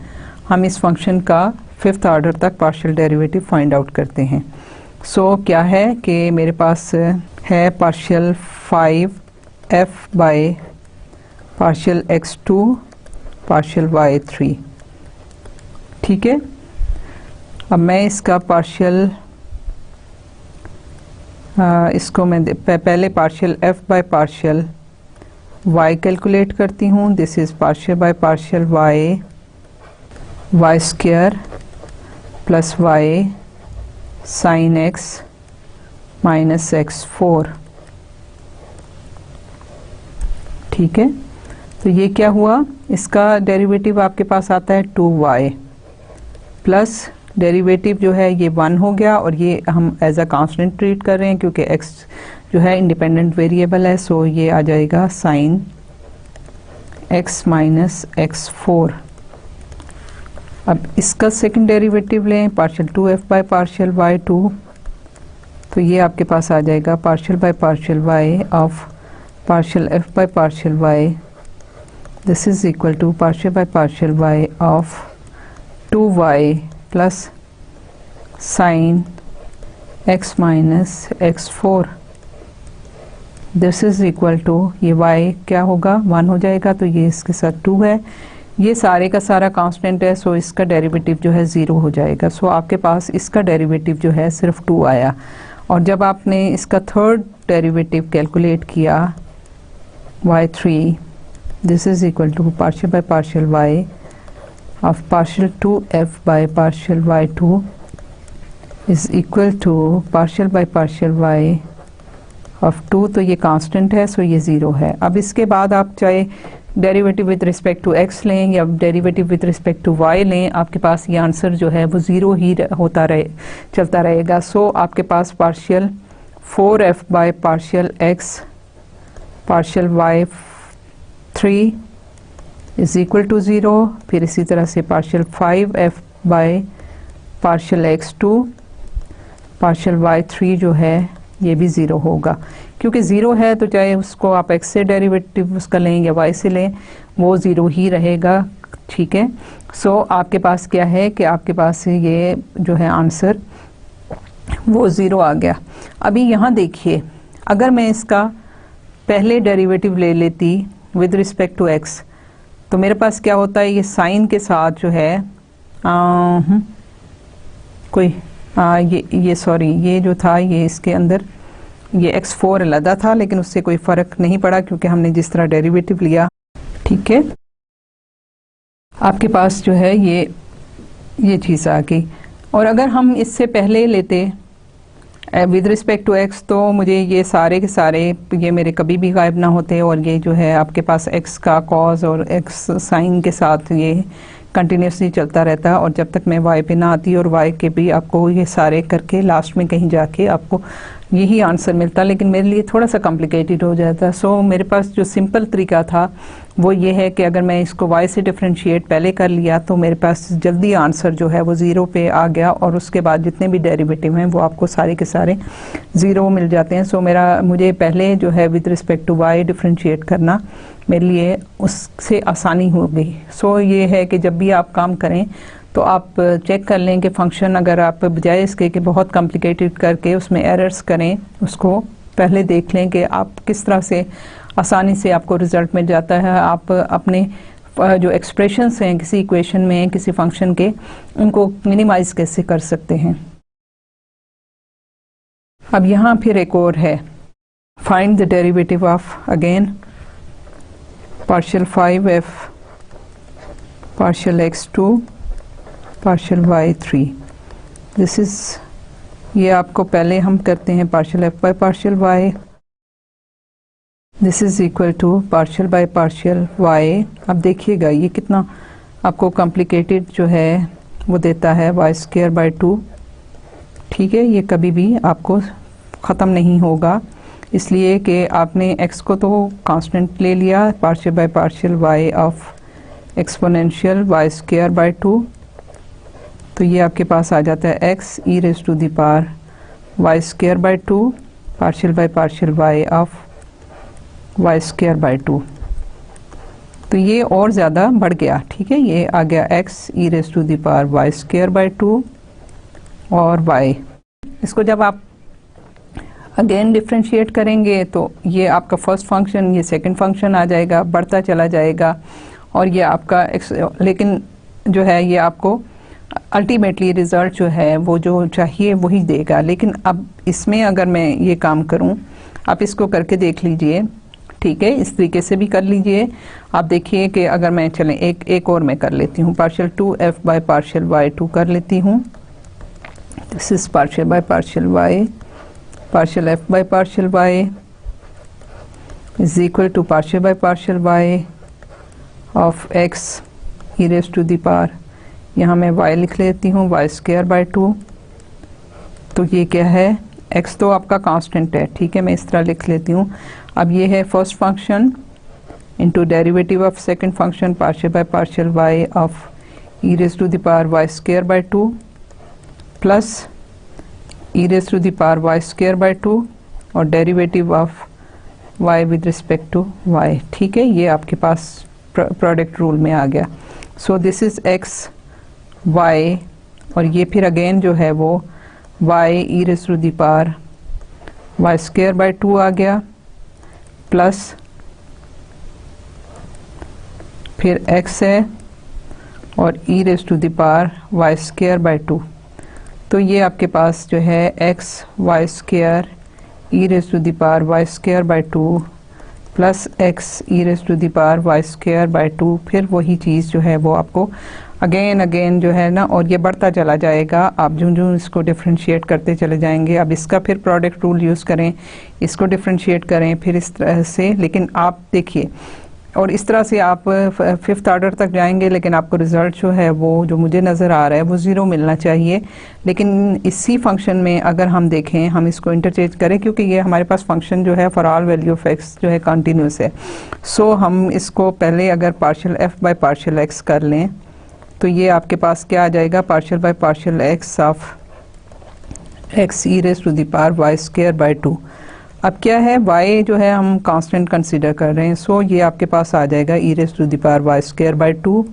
हम इस फंक्शन का फिफ्थ ऑर्डर तक पार्शियल डेरिवेटिव फाइंड आउट करते हैं। सो क्या है कि मेरे पास है partial 5f by partial x2 partial y3। ठीक है, अब मैं इसका पार्शियल इसको मैं पहले partial f by partial y calculate करती हूँ। This is partial by partial y square plus y sine x minus x4। ठीक है, तो ये क्या हुआ, इसका डेरिवेटिव आपके पास आता है 2y प्लस डेरिवेटिव जो है ये 1 हो गया, और ये हम एज अ कांस्टेंट ट्रीट कर रहे हैं क्योंकि x जो है इंडिपेंडेंट वेरिएबल है। सो ये आ जाएगा साइन x माइनस x4। अब इसका सेकंड डेरिवेटिव लें partial 2f by partial y2, तो ये आपके पास आ जाएगा partial by partial y of partial f by partial y, this is equal to partial by partial y of 2y plus sine x minus x4, this is equal to ये y क्या होगा 1 हो जाएगा, तो ये इसके साथ 2 है, ये सारे का सारा कांस्टेंट है, सो इसका डेरिवेटिव जो है 0 हो जाएगा। सो आपके पास इसका डेरिवेटिव जो है सिर्फ 2 आया, और जब आपने इसका थर्ड डेरिवेटिव कैलकुलेट किया y3, this is equal to partial by partial y of partial 2f by partial y2 is equal to partial by partial y of 2, तो ये कांस्टेंट है, सो ये 0 है। अब इसके बाद आप चाहे derivative with respect to x लें या derivative with respect to y लें, आपके पास ये आंसर जो है वो 0 ही होता चलता रहेगा। सो आपके पास partial 4f by partial x partial y3 is equal to 0, फिर इसी तरह से partial 5f by partial x2 partial y3 जो है ये भी 0 होगा, क्योंकि 0 है तो चाहे उसको आप x से डेरिवेटिव उसका लें या y से लें वो 0 ही रहेगा। ठीक है, सो आपके पास क्या है कि आपके पास ये जो है आंसर वो 0 आ गया। अभी यहाँ देखिए, अगर मैं इसका पहले डेरिवेटिव ले लेती विद रिस्पेक्ट टू x, तो मेरे पास क्या होता है, ये साइन के साथ जो है ये सॉरी ये जो था ये इसके अंदर ये x4 अलग था, लेकिन उससे कोई फ़र्क नहीं पड़ा क्योंकि हमने जिस तरह डेरिवेटिव लिया। ठीक है, आपके पास जो है ये चीज़ आ गई। और अगर हम इससे पहले लेते विद रिस्पेक्ट टू x, तो मुझे ये सारे के सारे ये मेरे कभी भी गायब ना होते, और ये जो है आपके पास x का कॉज और x साइन के साथ ये कंटिन्यूसली चलता रहता है, और जब तक मैं y पे ना आती और y के भी आपको ये सारे करके लास्ट में कहीं जाके आपको यही आंसर मिलता, लेकिन मेरे लिए थोड़ा सा कॉम्प्लिकेटेड हो जाता। सो मेरे पास जो सिंपल तरीका था वो ये है कि अगर मैं इसको y से डिफरेंशिएट पहले कर लिया तो मेरे पास जल्दी आंसर जो है वो 0 पे आ गया, और उसके बाद जितने भी डेरिवेटिव हैं वो आपको सारे के सारे 0 मिल जाते हैं। सो मुझे पहले जो है with respect to y differentiate करना मेरे लिए उससे आसानी हो गई। सो ये है कि जब भी आप काम करें तो आप चेक कर लें कि फंक्शन, अगर आप बजाय इसके कि बहुत कॉम्प्लिकेटेड करके उसमें एरर्स करें, उसको पहले देख लें कि आप किस तरह से आसानी से आपको रिज़ल्ट मिल जाता है। आप अपने जो एक्सप्रेशंस हैं किसी इक्वेशन में किसी फंक्शन के, उनको मिनिमाइज कैसे कर सकते हैं। अब यहाँ फिर एक और है, find the derivative of again partial 5f partial x2 partial y3। This is, ये आपको पहले हम करते हैं partial f by partial y, this is equal to partial by partial y। अब देखिएगा ये कितना आपको कॉम्प्लिकेटेड जो है वो देता है, y² बाय 2। ठीक है, ये कभी भी आपको ख़त्म नहीं होगा, इसलिए कि आपने x को तो कांस्टेंट ले लिया, partial by partial y of exponential y² by 2, तो ये आपके पास आ जाता है x e raise to the power y² by 2 partial by partial y of y² by 2। तो ये और ज़्यादा बढ़ गया। ठीक है, ये आ गया x e raise to the power y² by 2 और y। इसको जब आप अगेन डिफ्रेंशिएट करेंगे तो ये आपका फर्स्ट फंक्शन, ये सेकंड फंक्शन आ जाएगा, बढ़ता चला जाएगा, और ये आपका लेकिन जो है ये आपको अल्टीमेटली रिज़ल्ट जो है वो जो चाहिए वही देगा। लेकिन अब इसमें अगर मैं ये काम करूं, आप इसको करके देख लीजिए। ठीक है, इस तरीके से भी कर लीजिए। आप देखिए कि अगर मैं चलें एक और मैं कर लेती हूँ, partial 2f by partial y2 कर लेती हूँ। This is partial by partial y, partial f by partial y is equal to partial by partial y of x e raise to the power, यहाँ मैं y लिख लेती हूँ y² बाय 2। तो ये क्या है, x तो आपका कांस्टेंट है। ठीक है, मैं इस तरह लिख लेती हूँ। अब ये है first function into derivative of second function partial by partial y of e raise to the power y² by 2 plus e raise to the power y² by 2 और derivative of y with respect to y। ठीक है, ये आपके पास प्रोडक्ट रूल में आ गया। सो दिस इज x y, और ये फिर अगेन जो है वो y e raise to the power y² by 2 आ गया, प्लस फिर x है और e raise to the power y² by 2। तो ये आपके पास जो है x y² e raise to the power y² by 2 plus x e raise to the power y² by 2। फिर वही चीज़ जो है वो आपको अगेन जो है ना, और ये बढ़ता चला जाएगा। आप जो इसको डिफ्रेंशिएट करते चले जाएंगे। अब इसका फिर प्रोडक्ट रूल यूज़ करें, इसको डिफ्रेंशिएट करें, फिर इस तरह से। लेकिन आप देखिए, और इस तरह से आप फिफ्थ ऑर्डर तक जाएंगे, लेकिन आपको रिज़ल्ट जो है वो जो मुझे नज़र आ रहा है वो 0 मिलना चाहिए। लेकिन इसी फंक्शन में अगर हम देखें, हम इसको इंटरचेंज करें, क्योंकि ये हमारे पास फंक्शन जो है for all value of x जो है कंटिन्यूस है। सो हम इसको पहले अगर partial f by partial x कर लें तो ये आपके पास क्या आ जाएगा, partial by partial x of x e raise to the power y² by 2। अब क्या है, y जो है हम कांस्टेंट कंसीडर कर रहे हैं। सो ये आपके पास आ जाएगा e raise to the power y² by 2,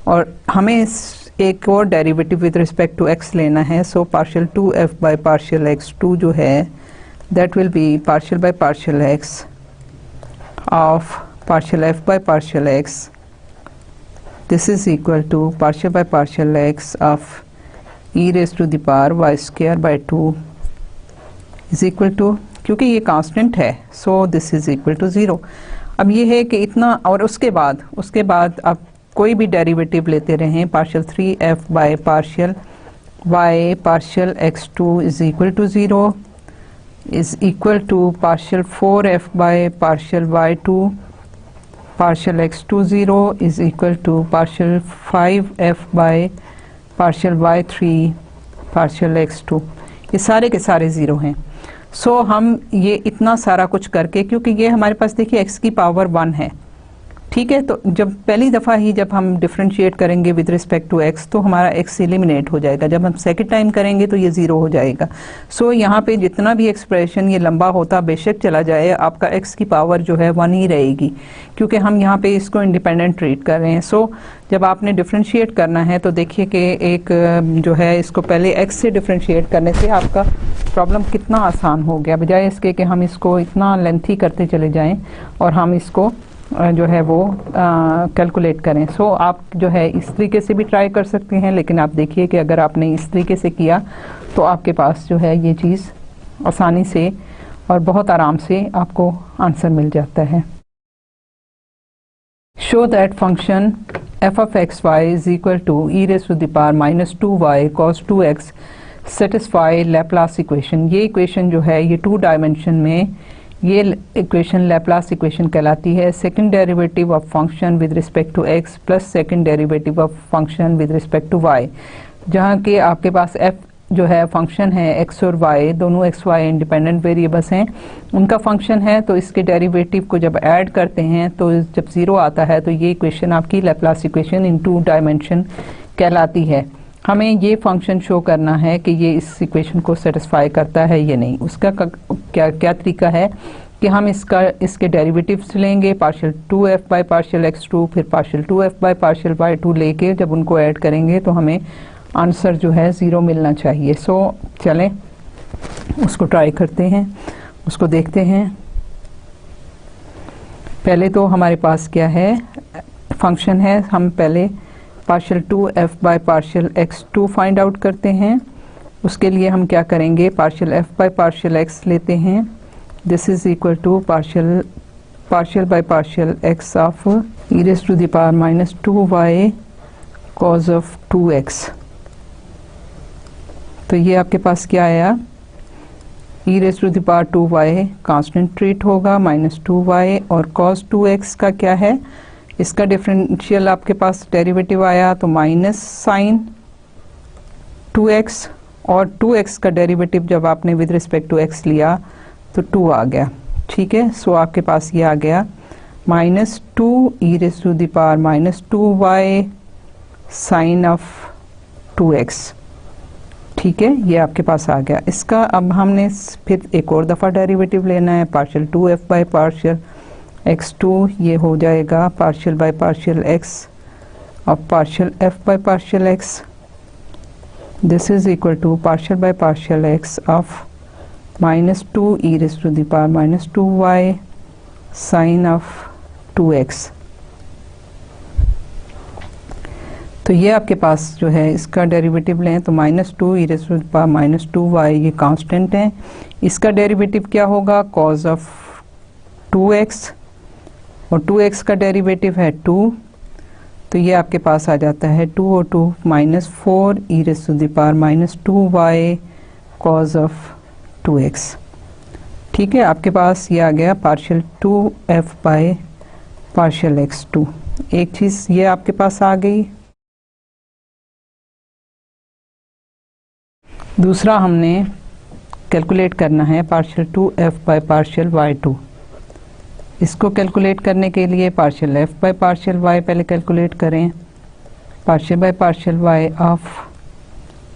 और हमें एक और derivative with respect to x लेना है। So partial 2f by partial x2 जो है that will be partial by partial x of partial f by partial x। This is equal to partial by partial x of e raise to the power y² by 2 is equal to, क्योंकि ये कांस्टेंट है, so this is equal to 0। अब ये है कि इतना, और उसके बाद आप कोई भी डेरिवेटिव लेते रहें, partial 3f by partial y partial x2 is equal to 0 is equal to partial 4f by partial y2 partial x2 0 is equal to partial 5f by partial y3 partial x2। ये सारे के सारे 0 हैं। सो हम ये इतना सारा कुछ करके, क्योंकि ये हमारे पास देखिए x की पावर 1 है, ठीक है, तो जब पहली दफ़ा ही जब हम डिफ्रेंशिएट करेंगे विद रिस्पेक्ट टू x तो हमारा x एलिमिनेट हो जाएगा, जब हम सेकंड टाइम करेंगे तो ये ज़ीरो हो जाएगा। सो यहाँ पे जितना भी एक्सप्रेशन ये लंबा होता बेशक चला जाए, आपका x की पावर जो है 1 ही रहेगी, क्योंकि हम यहाँ पे इसको इंडिपेंडेंट ट्रीट कर रहे हैं। सो जब आपने डिफ्रेंशिएट करना है तो देखिए कि एक जो है इसको पहले x से डिफ्रेंशिएट करने से आपका प्रॉब्लम कितना आसान हो गया, बजाय इसके कि हम इसको इतना लेंथी करते चले जाएं और हम इसको जो है वो कैलकुलेट करें। सो आप जो है इस तरीके से भी ट्राई कर सकते हैं, लेकिन आप देखिए कि अगर आपने इस तरीके से किया तो आपके पास जो है ये चीज़ आसानी से और बहुत आराम से आपको आंसर मिल जाता है। Show that function f of x y is equal to e raised to the power minus 2y cos 2x satisfy Laplace equation. ये इक्वेशन जो है ये 2 डायमेंशन में ये इक्वेशन लैप्लास इक्वेशन कहलाती है। Second derivative of function with respect to x plus second derivative of function with respect to y, जहाँ के आपके पास f जो है फंक्शन है x और y, दोनों x y इंडिपेंडेंट वेरिएबल्स हैं, उनका फंक्शन है, तो इसके डेरिवेटिव को जब ऐड करते हैं तो जब ज़ीरो आता है तो ये इक्वेशन आपकी लैप्लास इक्वेशन इन 2 डायमेंशन कहलाती है। हमें ये फंक्शन शो करना है कि ये इस इक्वेशन को सेटिस्फाई करता है या नहीं। उसका क्या तरीका है कि हम इसके डेरिवेटिव्स लेंगे, partial 2f by partial x2 फिर partial 2f by partial y2 लेके जब उनको ऐड करेंगे तो हमें आंसर जो है 0 मिलना चाहिए। सो चलें उसको ट्राई करते हैं, उसको देखते हैं। पहले तो हमारे पास क्या है, फंक्शन है, हम पहले partial 2f by partial x2 find out करते हैं। उसके लिए हम क्या करेंगे, partial f by partial x लेते हैं। This is equal to partial by partial x of e raised to the power minus 2y cos of 2x। तो ये आपके पास क्या आया, e raised to the power 2y constant treat होगा माइनस 2y, और cos 2x का क्या है, इसका डिफरेंशियल आपके पास डेरिवेटिव आया तो माइनस साइन 2x, और 2x का डेरिवेटिव जब आपने विद रिस्पेक्ट टू x लिया तो 2 आ गया, ठीक है। सो आपके पास ये आ गया minus 2 e raised to the power minus 2y sine of 2x, ठीक है, ये आपके पास आ गया। इसका अब हमने फिर एक और दफ़ा डेरिवेटिव लेना है, partial 2f by partial x2, ये हो जाएगा पार्शियल बाई पार्शियल x और partial f by partial x। This is equal to partial by partial x of minus 2 e raised to the power minus 2y sine of 2x। तो ये आपके पास जो है इसका डेरिवेटिव लें तो minus 2 e raised to the power minus 2y, ये कांस्टेंट है। इसका डेरिवेटिव क्या होगा, कॉज ऑफ 2x, और 2x का डेरिवेटिव है 2, तो ये आपके पास आ जाता है 2 और 2 minus 4 e raised to the power minus 2y cos of 2x, ठीक है। आपके पास ये आ गया partial 2f by partial x2। एक चीज़ ये आपके पास आ गई। दूसरा हमने कैलकुलेट करना है partial 2f by partial y2। इसको कैलकुलेट करने के लिए partial f by partial y पहले कैलकुलेट करें। Partial by partial y of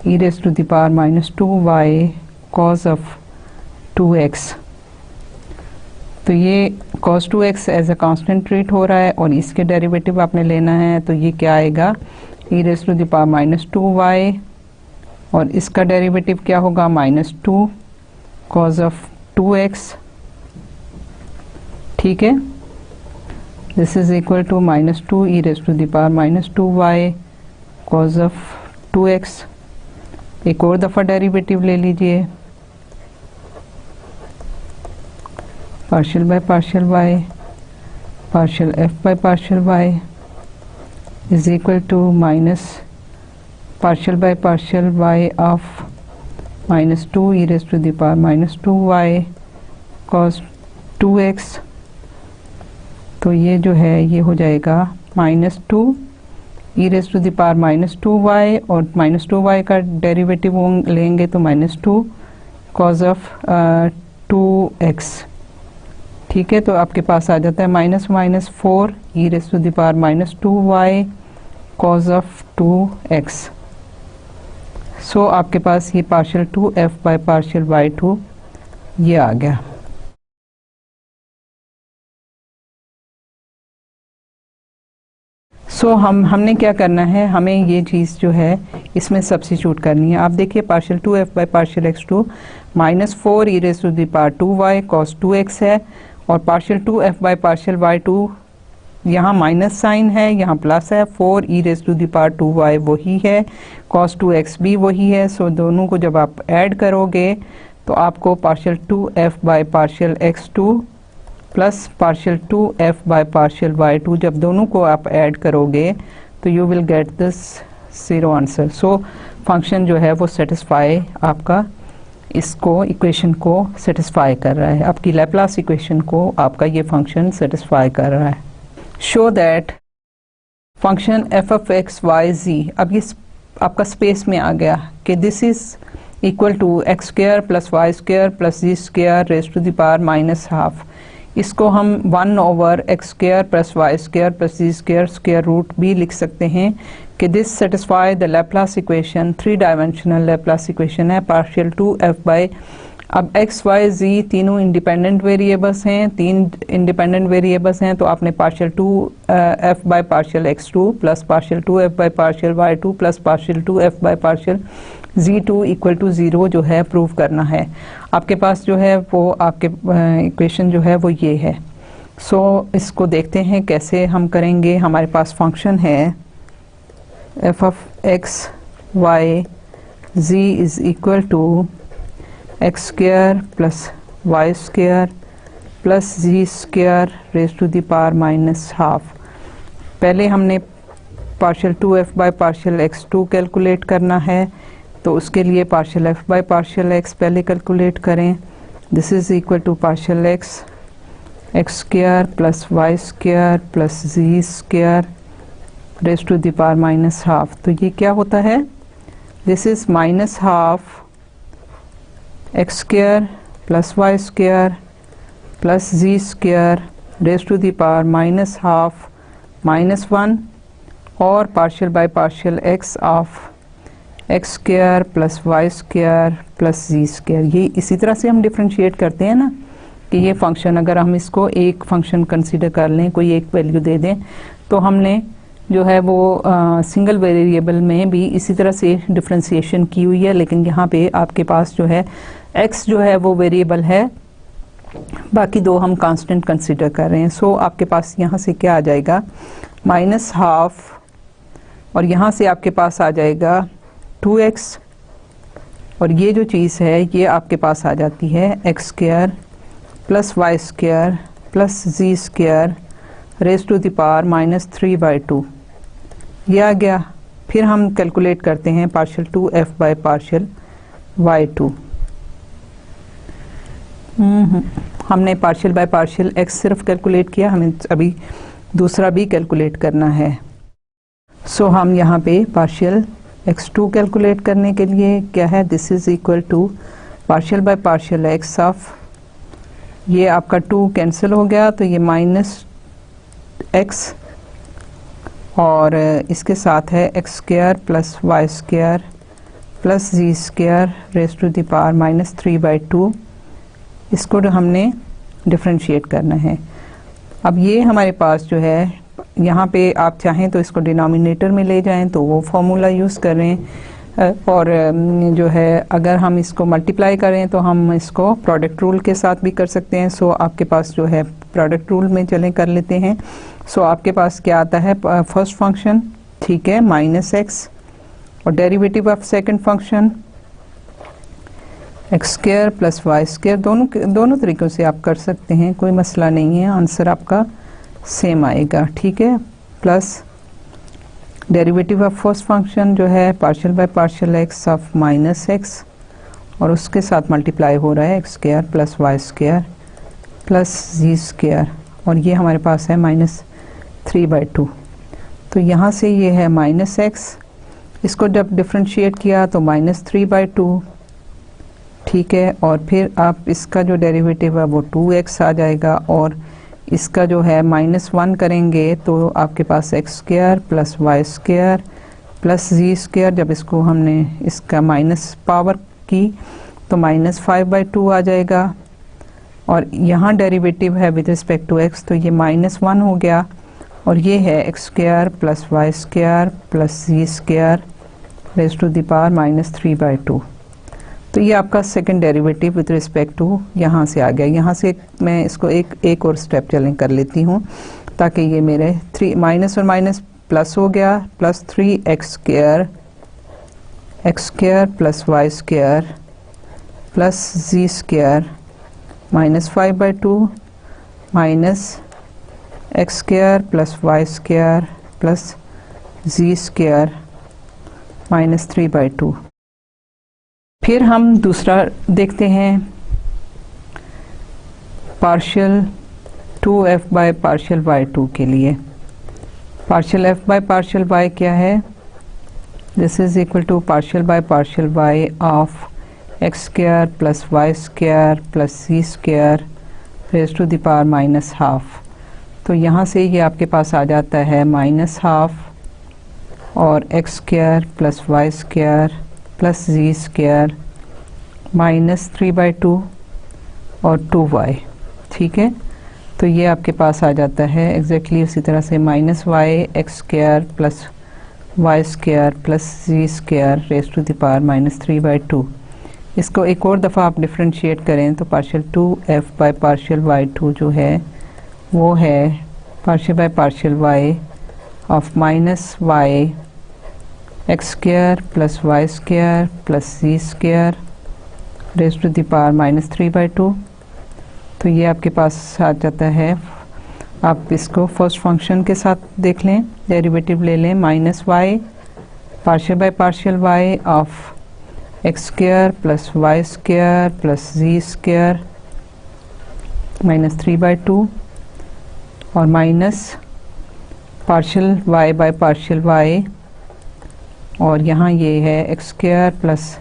e raised to the power minus 2y cos of 2x, तो ये cos 2x as a constant treat हो रहा है और इसके डेरिवेटिव आपने लेना है, तो ये क्या आएगा, e raised to the power minus 2y, और इसका डेरिवेटिव क्या होगा, माइनस 2 कॉज ऑफ 2x, ठीक है। This is equal to minus 2 e raised to the power minus 2y cos of 2x। एक और दफ़ा डेरिवेटिव ले लीजिए, partial by partial y, partial f by partial y is equal to minus partial by partial y of minus 2 e raised to the power minus 2y cos 2x। तो ये जो है ये हो जाएगा minus 2 e raised to the power minus 2y, और माइनस 2y का डेरिवेटिव लेंगे तो माइनस 2 कॉज ऑफ 2x, ठीक है। तो आपके पास आ जाता है -4 e raise to the power -2y cos of 2x। So आपके पास ये partial 2f by partial y2 ये आ गया। सो हमने क्या करना है, हमें ये चीज़ जो है इसमें सब्स्टिट्यूट करनी है। आप देखिए partial 2f by partial x2 -4 e raise to the power 2y cos 2x है, और partial 2f by partial y2 यहाँ माइनस साइन है, यहाँ प्लस है, 4 e raise to the power 2y वही है, cos 2x भी वही है। सो दोनों को जब आप ऐड करोगे तो आपको partial 2f by partial x2 plus partial 2f by partial y2, जब दोनों को आप ऐड करोगे तो you will get this 0 answer. So function जो है वो सेटिस्फाई आपका इसको इक्वेशन को सेटिस्फाई कर रहा है, आपकी लैप्लास इक्वेशन को आपका ये फंक्शन सेटिस्फाई कर रहा है। Show that function f of x y z, अब ये आपका स्पेस में आ गया कि this is equal to x square plus y square plus z square raise to the power -12। इसको हम 1 over x square plus y square plus z square square root भी लिख सकते हैं कि this satisfy the Laplace equation, 3 dimensional Laplace equation है पार्शियल 2f बाय, अब x y z तीनों इंडिपेंडेंट वेरिएबल्स हैं, 3 इंडिपेंडेंट वेरिएबल्स हैं, तो आपने partial 2f by partial x2 plus partial 2f by partial y2 plus partial 2f by partial z2 equal to 0 जो है प्रूव करना है। आपके पास जो है वो आपके इक्वेशन जो है वो ये है। सो इसको देखते हैं कैसे हम करेंगे। हमारे पास फंक्शन है f of x y z is equal to x square plus y square plus z square raise to the power -12। पहले हमने partial 2f by partial x2 calculate करना है, तो उसके लिए partial f by partial x पहले कैलकुलेट करें। This is equal to partial x square plus y square plus z square raise to the power -12। तो ये क्या होता है, this is -12 x square plus y square plus z square raise to the power -12 -1 और partial by partial x of x square plus y square plus z square. ये इसी तरह से हम डिफ्रेंशिएट करते हैं ना कि ये फंक्शन अगर हम इसको एक फंक्शन कंसीडर कर लें, कोई एक वैल्यू दे दें, तो हमने जो है वो सिंगल वेरिएबल में भी इसी तरह से डिफ्रेंशिएशन की हुई है, लेकिन यहाँ पे आपके पास जो है x जो है वो वेरिएबल है, बाकी दो हम कांस्टेंट कंसीडर कर रहे हैं। सो आपके पास यहाँ से क्या आ जाएगा -12, और यहाँ से आपके पास आ जाएगा 2x, और ये जो चीज़ है ये आपके पास आ जाती है x square plus y square plus z square raise to the power -3/2 ये आ गया। फिर हम कैलकुलेट करते हैं partial 2f by partial y2। हमने पार्शियल बाय पार्शियल x सिर्फ कैलकुलेट किया, हमें अभी दूसरा भी कैलकुलेट करना है। सो हम यहाँ पे पार्शियल x2 कैलकुलेट करने के लिए क्या है, this is equal to partial by partial x of, ये आपका 2 कैंसिल हो गया तो ये -x, और इसके साथ है x square plus y square plus z square raise to the power -3/2। इसको हमने डिफ्रेंशिएट करना है। अब ये हमारे पास जो है यहाँ पे आप चाहें तो इसको डिनोमिनेटर में ले जाएं तो वो फॉर्मूला यूज़ करें, और जो है अगर हम इसको मल्टीप्लाई करें तो हम इसको प्रोडक्ट रूल के साथ भी कर सकते हैं। सो आपके पास जो है प्रोडक्ट रूल में चलें कर लेते हैं। सो आपके पास क्या आता है, फर्स्ट फंक्शन ठीक है -x, और derivative of second function x square plus y square. दोनों तरीक़ों से आप कर सकते हैं, कोई मसला नहीं है, आंसर आपका सेम आएगा, ठीक है। Plus derivative of first function जो है partial by partial x of -x, और उसके साथ मल्टीप्लाई हो रहा है x square plus y square plus z square, और ये हमारे पास है -3/2। तो यहाँ से ये है -x, इसको जब डिफ्रेंशिएट किया तो -3/2, ठीक है। और फिर आप इसका जो डेरिवेटिव है वो 2x आ जाएगा, और इसका जो है -1 करेंगे तो आपके पास x square plus y square plus z square, जब इसको हमने इसका माइनस पावर की तो -5/2 आ जाएगा। और यहाँ डेरिवेटिव है विद रिस्पेक्ट टू x, तो ये -1 हो गया, और ये है x square plus y square plus z square raise to the power -3/2। तो ये आपका second derivative with respect to यहाँ से आ गया। यहाँ से मैं इसको एक और स्टेप चलें कर लेती हूँ, ताकि ये मेरे माइनस और माइनस प्लस हो गया, plus 3x square plus y square plus z square -5/2 minus x square plus y square plus z square -3/2। फिर हम दूसरा देखते हैं, partial 2f by partial y2 के लिए। Partial f by partial y क्या है? This is equal to partial by partial y of x square plus y square plus c square raise to the power -12। तो यहाँ से ये आपके पास आ जाता है -12 और x square plus y square plus z square -3/2 और 2y। ठीक है, तो ये आपके पास आ जाता है एग्जैक्टली उसी तरह से -y x square plus y square plus z square raise to the power -3/2। इसको एक और दफ़ा आप डिफ्रेंशिएट करें तो partial 2f by partial y2 जो है वो है partial by partial y of -y x square plus y square plus z square raise to the power -3/2। तो ये आपके पास आ जाता है। आप इसको फर्स्ट फंक्शन के साथ देख लें, डेरिवेटिव ले लें, -y partial by partial y of x square plus y square plus z square -3/2 और minus partial y by partial y, और यहाँ ये है x square plus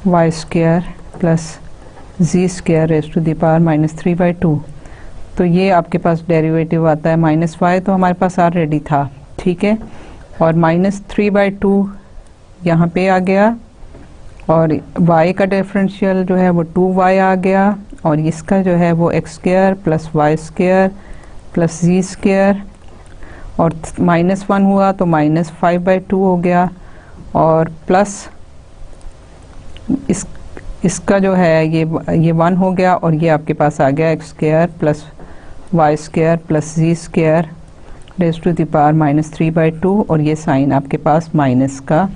y square plus z square raise to the power -3/2। तो ये आपके पास डेरिवेटिव आता है -y, तो हमारे पास ऑलरेडी था। ठीक है, और -3/2 यहाँ पे आ गया, और y का डिफरेंशियल जो है वो 2y आ गया, और इसका जो है वो x square plus y square plus z square, और -1 हुआ तो -5/2 हो गया, और प्लस इसका जो है ये 1 हो गया, और ये आपके पास आ गया x square plus y square plus z square raise to the power -3/2, और ये साइन आपके पास माइनस का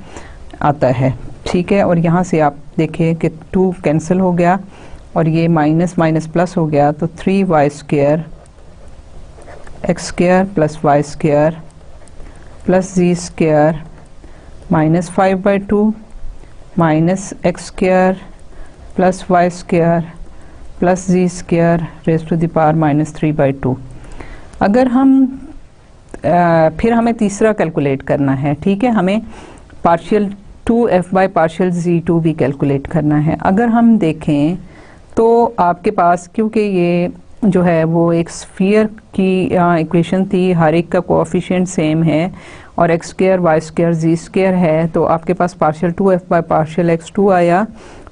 आता है। ठीक है, और यहाँ से आप देखें कि 2 कैंसिल हो गया और ये माइनस माइनस प्लस हो गया, तो 3y square x square plus y square plus z square -5/2 minus x square plus y square plus z square raise to the power -3/2। अगर हम फिर हमें तीसरा कैलकुलेट करना है। ठीक है, हमें partial 2f by partial z2 भी कैलकुलेट करना है। अगर हम देखें तो आपके पास, क्योंकि ये जो है वो एक स्फीयर की इक्वेशन थी, हर एक का कोएफिशिएंट सेम है और x स्क्वायर वाई स्क्वायर जी स्क्वायर है, तो आपके पास partial 2f by partial x2 आया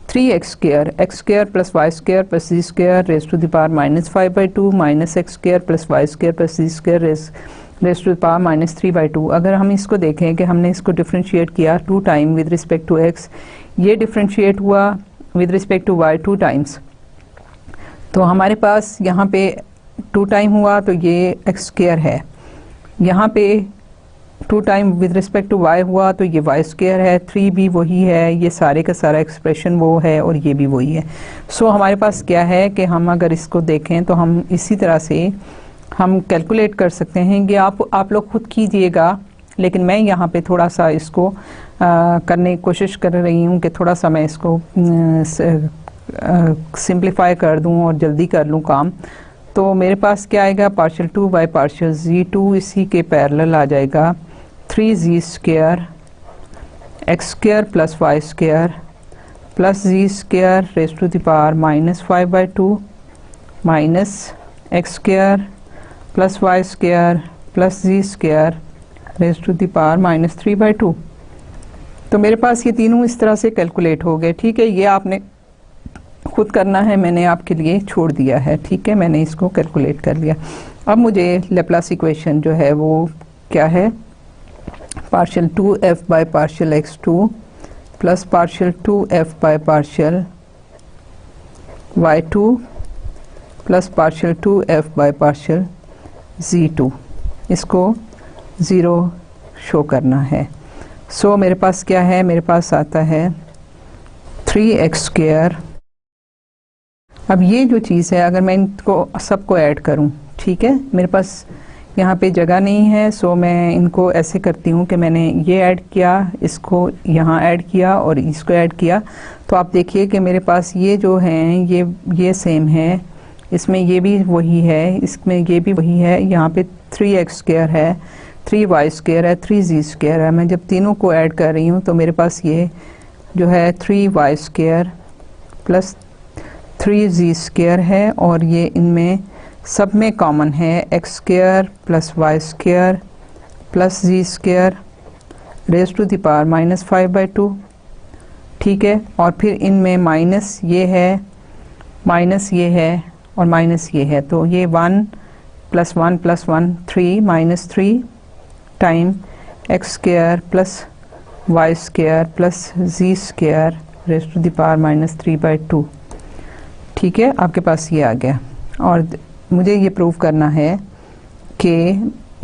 3x square plus y square plus z square raise to the power -5/2 minus x square plus y square plus z square raise to the power -3/2। अगर हम इसको देखें कि हमने इसको डिफ्रेंशिएट किया 2 time with respect to x, ये डिफ्रेंशिएट हुआ with respect to y 2 times, तो हमारे पास यहाँ पे 2 टाइम हुआ तो ये x स्क्वायर है, यहाँ पे 2 time with respect to y हुआ तो ये y स्क्वायर है, 3 भी वही है, ये सारे का सारा एक्सप्रेशन वो है और ये भी वही है। सो हमारे पास क्या है कि हम अगर इसको देखें तो हम इसी तरह से हम कैलकुलेट कर सकते हैं कि आप लोग खुद कीजिएगा, लेकिन मैं यहाँ पे थोड़ा सा इसको करने की कोशिश कर रही हूँ कि थोड़ा सा मैं इसको सिंप्लीफाई कर दूँ और जल्दी कर लूँ काम। तो मेरे पास क्या आएगा, पार्शियल 2 बाय पार्शियल z2 इसी के पैरेलल आ जाएगा 3z square x square plus y square plus z square raise to the power -5/2 minus x square plus y square plus z square raise to the power -3/2। तो मेरे पास ये तीनों इस तरह से कैलकुलेट हो गए। ठीक है, ये आपने खुद करना है, मैंने आपके लिए छोड़ दिया है। ठीक है, मैंने इसको कैलकुलेट कर लिया। अब मुझे लेप्लास इक्वेशन जो है वो क्या है, partial 2f by partial x2 plus partial 2f by partial y2 plus partial 2f by partial z2, इसको 0 शो करना है। सो मेरे पास क्या है, मेरे पास आता है 3x स्क्वायर। अब ये जो चीज़ है, अगर मैं इनको सबको ऐड करूं, ठीक है, मेरे पास यहाँ पे जगह नहीं है, सो मैं इनको ऐसे करती हूँ कि मैंने ये ऐड किया, इसको यहाँ ऐड किया और इसको ऐड किया। तो आप देखिए कि मेरे पास ये जो हैं ये सेम है, इसमें ये भी वही है, इसमें ये भी वही है। यहाँ पे 3x स्क्वायर है, 3y स्क्वायर है, 3z स्क्वायर है। मैं जब तीनों को ऐड कर रही हूँ तो मेरे पास ये जो है 3y square plus 3z square है, और ये इनमें सब में कॉमन है x square plus y square plus z square raise to the power -5/2। ठीक है, और फिर इनमें माइनस ये है और माइनस ये है, तो ये 1 + 1 + 1 3 -3 time x square plus y square plus z square raise to the power -3/2। ठीक है, आपके पास ये आ गया। और मुझे ये प्रूव करना है कि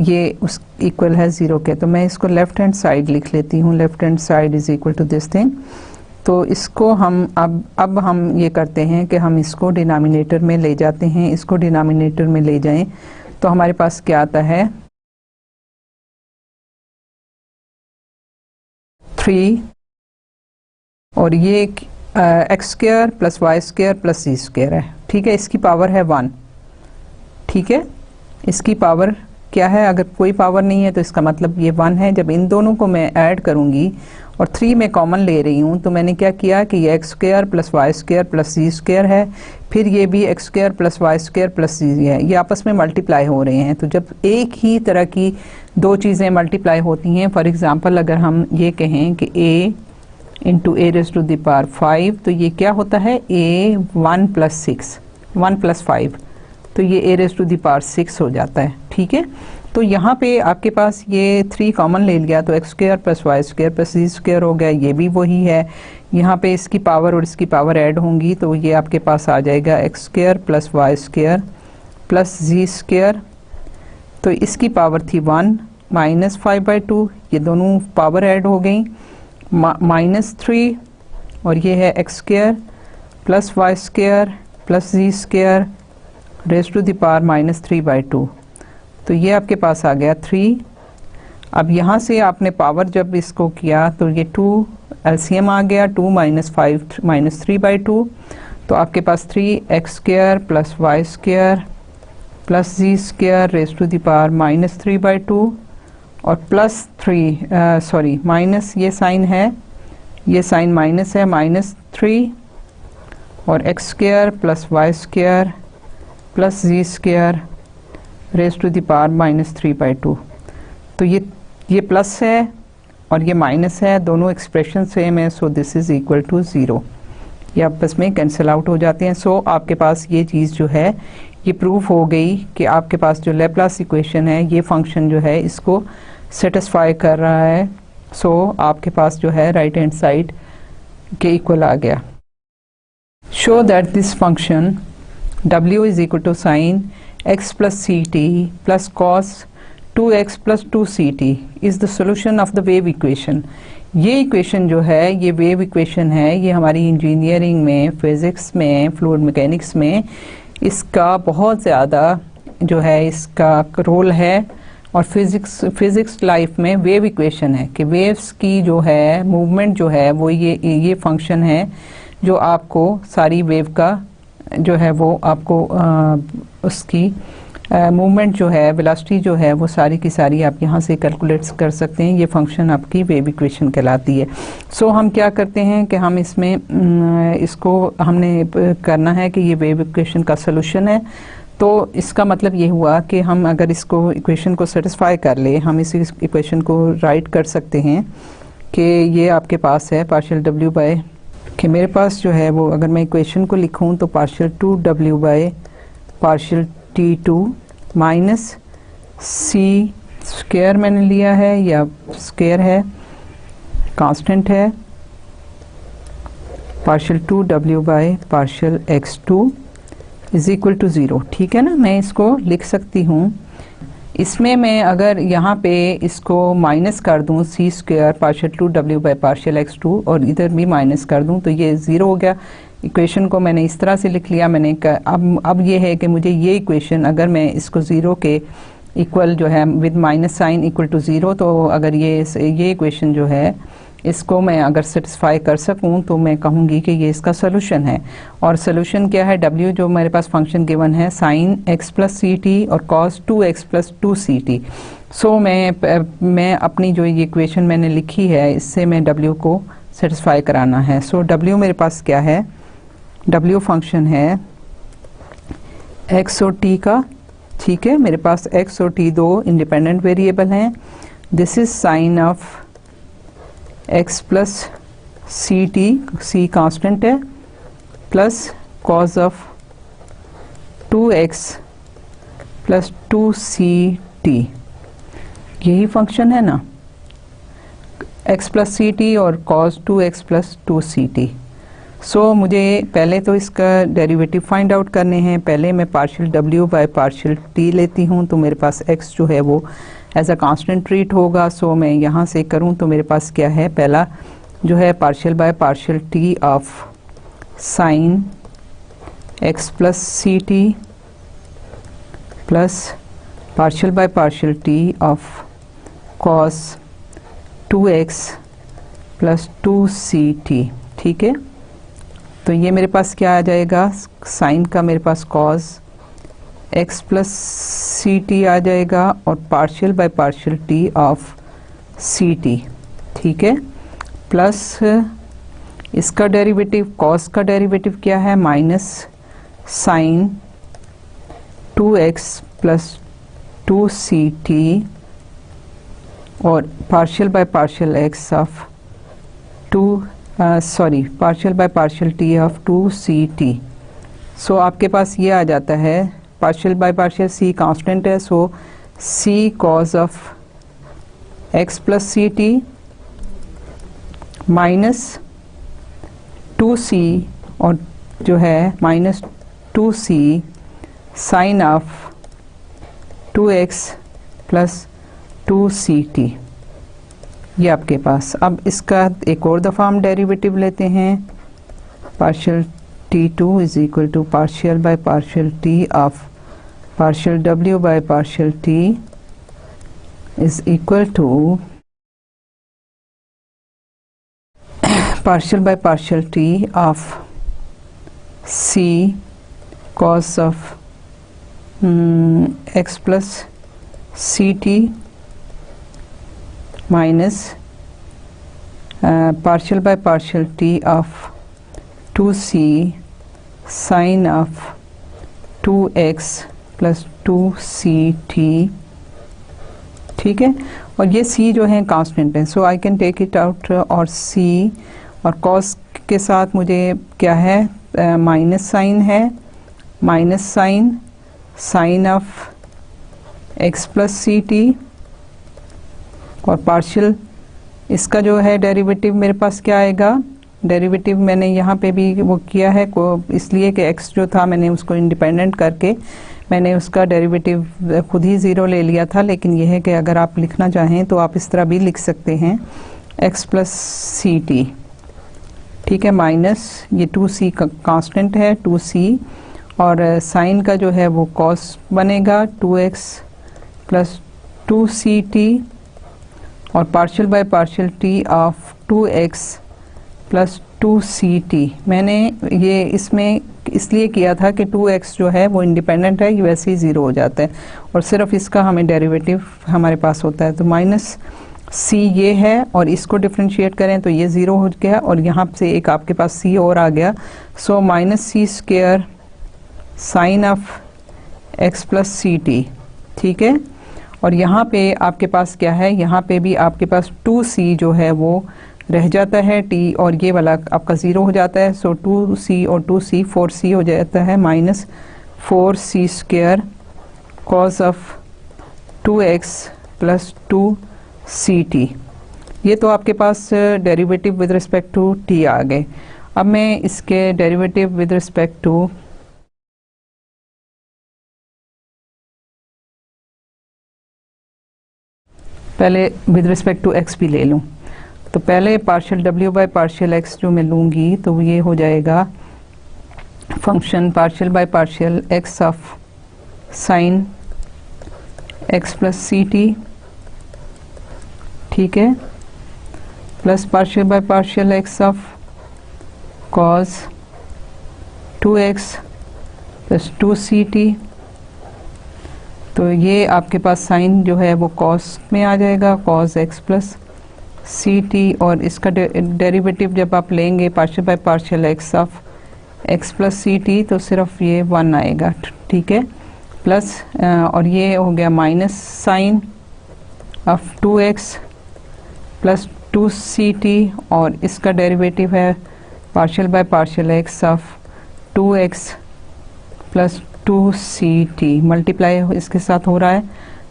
ये उस इक्वल है 0 के, तो मैं इसको लेफ़्ट हैंड साइड लिख लेती हूँ। Left hand side is equal to this thing. तो इसको हम अब हम ये करते हैं कि हम इसको डिनोमिनेटर में ले जाते हैं। इसको डिनोमिनेटर में ले जाएं तो हमारे पास क्या आता है, 3 और ये x square plus y square plus c square है। ठीक है, इसकी पावर है 1। ठीक है, इसकी पावर क्या है, अगर कोई पावर नहीं है तो इसका मतलब ये 1 है। जब इन दोनों को मैं ऐड करूंगी और 3 में कॉमन ले रही हूँ, तो मैंने क्या किया कि ये x square plus y square plus c square है, फिर ये भी x square plus y square plus c है, ये आपस में मल्टीप्लाई हो रहे हैं। तो जब एक ही तरह की दो चीज़ें मल्टीप्लाई होती हैं, फॉर एग्ज़ाम्पल अगर हम ये कहें कि a into a raise to the power 5, तो ये क्या होता है, a 1 + 6 1 + 5, तो ये a raise to the power 6 हो जाता है। ठीक है, तो यहाँ पे आपके पास ये 3 कॉमन ले लिया, तो x square plus y square plus z square हो गया, ये भी वही है। यहाँ पे इसकी पावर और इसकी पावर ऐड होंगी, तो ये आपके पास आ जाएगा x square plus y square plus z square. तो इसकी पावर थी 1 -5/2, ये दोनों पावर ऐड हो गई, -3 और ये है x square plus y square plus z square raise to the power -3/2। तो ये आपके पास आ गया 3। अब यहाँ से आपने पावर जब इसको किया तो ये 2 एलसीएम आ गया, 2 - 5 -3/2, तो आपके पास 3x square plus y square plus z square raise to the power -3/2 और प्लस 3 सॉरी माइनस ये साइन है, ये साइन माइनस है, -3 और x square plus y square plus z square raise to the power -3/2। तो ये प्लस है और ये माइनस है, दोनों एक्सप्रेशन सेम है, so this is equal to 0। ये आपस में कैंसिल आउट हो जाते हैं। सो आपके पास ये चीज़ जो है ये प्रूव हो गई कि आपके पास जो लेप्लास इक्वेशन है, ये फंक्शन जो है इसको सेटिस्फाई कर रहा है। सो आपके पास जो है राइट हैंड साइड के इक्वल आ गया। Show that this function w is equal to sine x plus ct plus cos 2x plus 2ct is the solution of the wave equation। ये इक्वेशन जो है ये वेव इक्वेशन है, ये हमारी इंजीनियरिंग में, फिज़िक्स में, फ्लूइड मैकेनिक्स में इसका बहुत ज़्यादा जो है इसका रोल है। और फिज़िक्स लाइफ में वेव इक्वेशन है कि वेव्स की जो है मूवमेंट जो है वो ये फंक्शन है जो आपको सारी वेव का जो है वो आपको उसकी मूवमेंट जो है, वेलोसिटी जो है, वो सारी की सारी आप यहाँ से कैलकुलेट कर सकते हैं। ये फंक्शन आपकी वेव इक्वेशन कहलाती है। सो हम क्या करते हैं कि हम इसमें इसको हमने करना है कि ये वेव इक्वेशन का सोल्यूशन है। तो इसका मतलब ये हुआ कि हम अगर इसको इक्वेशन को सेटिस्फाई कर ले, हम इस इक्वेशन को राइट कर सकते हैं कि ये आपके पास है पार्शियल डब्ल्यू बाय, कि मेरे पास जो है वो, अगर मैं इक्वेशन को लिखूं तो partial 2w by partial t2 minus c square मैंने लिया है, या स्क्वायर है, कांस्टेंट है, partial 2w by partial x2 is equal to 0। ठीक है ना, मैं इसको लिख सकती हूँ। इसमें मैं अगर यहाँ पे इसको माइनस कर दूँ c square partial 2w by partial x2 और इधर भी माइनस कर दूँ तो ये 0 हो गया। इक्वेशन को मैंने इस तरह से लिख लिया। मैंने अब ये है कि मुझे ये इक्वेशन, अगर मैं इसको 0 के इक्वल जो है with minus sign equal to 0, तो अगर ये इक्वेशन जो है इसको मैं अगर सेटिस्फाई कर सकूं तो मैं कहूँगी कि ये इसका सोल्यूशन है। और सोल्यूशन क्या है, w जो मेरे पास फंक्शन गिवन है sine x plus c t और cos 2x plus 2ct। So मैं अपनी जो ये इक्वेशन मैंने लिखी है इससे मैं w को सेटिस्फाई कराना है। सो w मेरे पास क्या है, w फंक्शन है x और t का। ठीक है, मेरे पास x और t दो इंडिपेंडेंट वेरिएबल हैं। This is sine of x plus c t, c constant है, plus cos of 2x plus 2ct। यही फंक्शन है ना, x प्लस सी टी और cos 2x plus 2ct। So मुझे पहले तो इसका डेरिवेटिव फाइंड आउट करने हैं। पहले मैं partial w by partial t लेती हूँ, तो मेरे पास x जो है वो एज अ कांस्टेंट ट्रीट होगा। सो मैं यहाँ से करूँ तो मेरे पास क्या है, पहला जो है partial by partial t of sine x plus c t plus partial by partial t of cos 2x plus 2ct। ठीक है, तो ये मेरे पास क्या आ जाएगा, साइन का मेरे पास cos x plus c t आ जाएगा और partial by partial t of c t. ठीक है, प्लस इसका डेरिवेटिव, कॉस का डेरिवेटिव क्या है, minus sign 2x plus 2ct और partial by partial x of partial by partial t of 2ct। So आपके पास ये आ जाता है, partial by partial c constant है, so c cos of x plus c t minus 2c और जो है minus 2c sine of 2x plus 2ct। ये आपके पास। अब इसका एक और दफ़ा हम डेरिवेटिव लेते हैं। Partial t2 is equal to partial by partial t of partial w by partial t is equal to partial by partial t of c cos of x plus c t minus partial by partial t of 2c sine of 2x plus 2ct। ठीक है, और ये c जो है कांस्टेंट है, so I can take it out. और c और cos के साथ मुझे क्या है, माइनस साइन है, minus sine of x plus c t और पार्शियल इसका जो है डेरिवेटिव मेरे पास क्या आएगा, डेरिवेटिव मैंने यहाँ पे भी वो किया है इसलिए कि x जो था मैंने उसको इंडिपेंडेंट करके मैंने उसका डेरिवेटिव खुद ही 0 ले लिया था। लेकिन यह है कि अगर आप लिखना चाहें तो आप इस तरह भी लिख सकते हैं, x प्लस सी टी। ठीक है, माइनस ये 2c का कांस्टेंट है 2c और साइन का जो है वो कॉस बनेगा 2x प्लस 2ct और partial by partial t of 2x plus 2ct। मैंने ये इसमें इसलिए किया था कि 2x जो है वो इंडिपेंडेंट है, ये वैसे ही ज़ीरो हो जाता है और सिर्फ इसका हमें डेरिवेटिव हमारे पास होता है। तो माइनस c ये है और इसको डिफ्रेंशिएट करें तो ये ज़ीरो हो गया और यहाँ से एक आपके पास c और आ गया। So minus c square sine of x plus c t, ठीक है। और यहाँ पे आपके पास क्या है, यहाँ पे भी आपके पास 2c जो है वो रह जाता है t और ये वाला आपका ज़ीरो हो जाता है। सो 2c और 2c 4c हो जाता है, minus 4c square cos of 2x plus 2ct। ये तो आपके पास derivative with respect to t आ गए। अब मैं इसके डेरिवेटिव विद रिस्पेक्ट टू पहले विद रिस्पेक्ट टू x भी ले लूँ। तो पहले partial w by partial x जो मैं लूँगी तो ये हो जाएगा function partial by partial x of sine x plus c t, ठीक है, plus partial by partial x of cos 2x plus 2ct। तो ये आपके पास साइन जो है वो कॉस में आ जाएगा, cos x plus c t, और इसका डेरिवेटिव जब आप लेंगे partial by partial x of x plus c t तो सिर्फ ये 1 आएगा, ठीक है, प्लस और ये हो गया minus sine of 2x plus 2ct और इसका डेरिवेटिव है partial by partial x of 2x plus 2ct, multiply इसके साथ हो रहा है।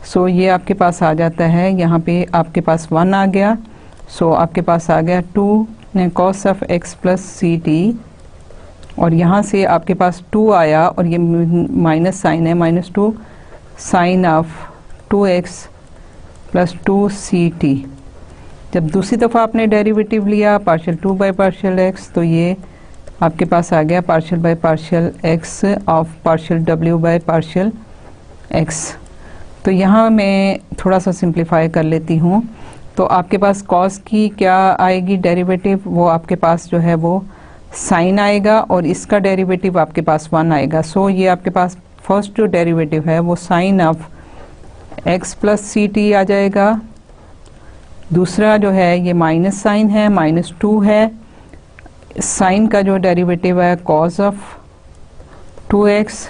सो ये आपके पास आ जाता है, यहाँ पे आपके पास 1 आ गया। सो आपके पास आ गया 2 cos of x plus c t और यहाँ से आपके पास 2 आया और ये माइनस साइन है, minus 2 sine of 2x plus 2ct। जब दूसरी दफ़ा आपने डेरिवेटिव लिया पार्शियल 2 बाय पार्शियल x तो ये आपके पास आ गया partial by partial x of partial w by partial x। तो यहाँ मैं थोड़ा सा सिंप्लीफाई कर लेती हूँ। तो आपके पास कॉस की क्या आएगी डेरिवेटिव, वो आपके पास जो है वो साइन आएगा और इसका डेरिवेटिव आपके पास 1 आएगा। सो ये आपके पास फर्स्ट जो डेरिवेटिव है वो sine of x plus c t आ जाएगा। दूसरा जो है ये माइनस साइन है, माइनस 2 है। साइन का जो डेरिवेटिव है cos of 2x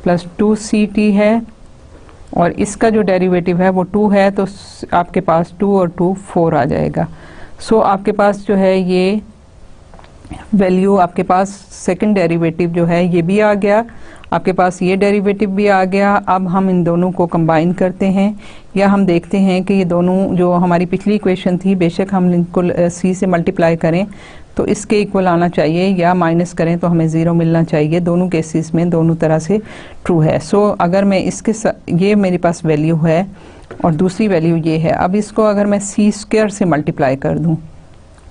plus 2ct है और इसका जो डेरिवेटिव है वो 2 है तो आपके पास 2 और 2 4 आ जाएगा। सो आपके पास जो है ये वैल्यू आपके पास सेकंड डेरिवेटिव जो है ये भी आ गया, आपके पास ये डेरिवेटिव भी आ गया। अब हम इन दोनों को कंबाइन करते हैं या हम देखते हैं कि ये दोनों जो हमारी पिछली इक्वेशन थी बेशक हम इनको c से मल्टीप्लाई करें तो इसके इक्वल आना चाहिए या माइनस करें तो हमें 0 मिलना चाहिए। दोनों केसेस में दोनों तरह से ट्रू है। सो अगर मैं इसके ये मेरे पास वैल्यू है और दूसरी वैल्यू ये है, अब इसको अगर मैं c स्क्वायर से मल्टीप्लाई कर दूं,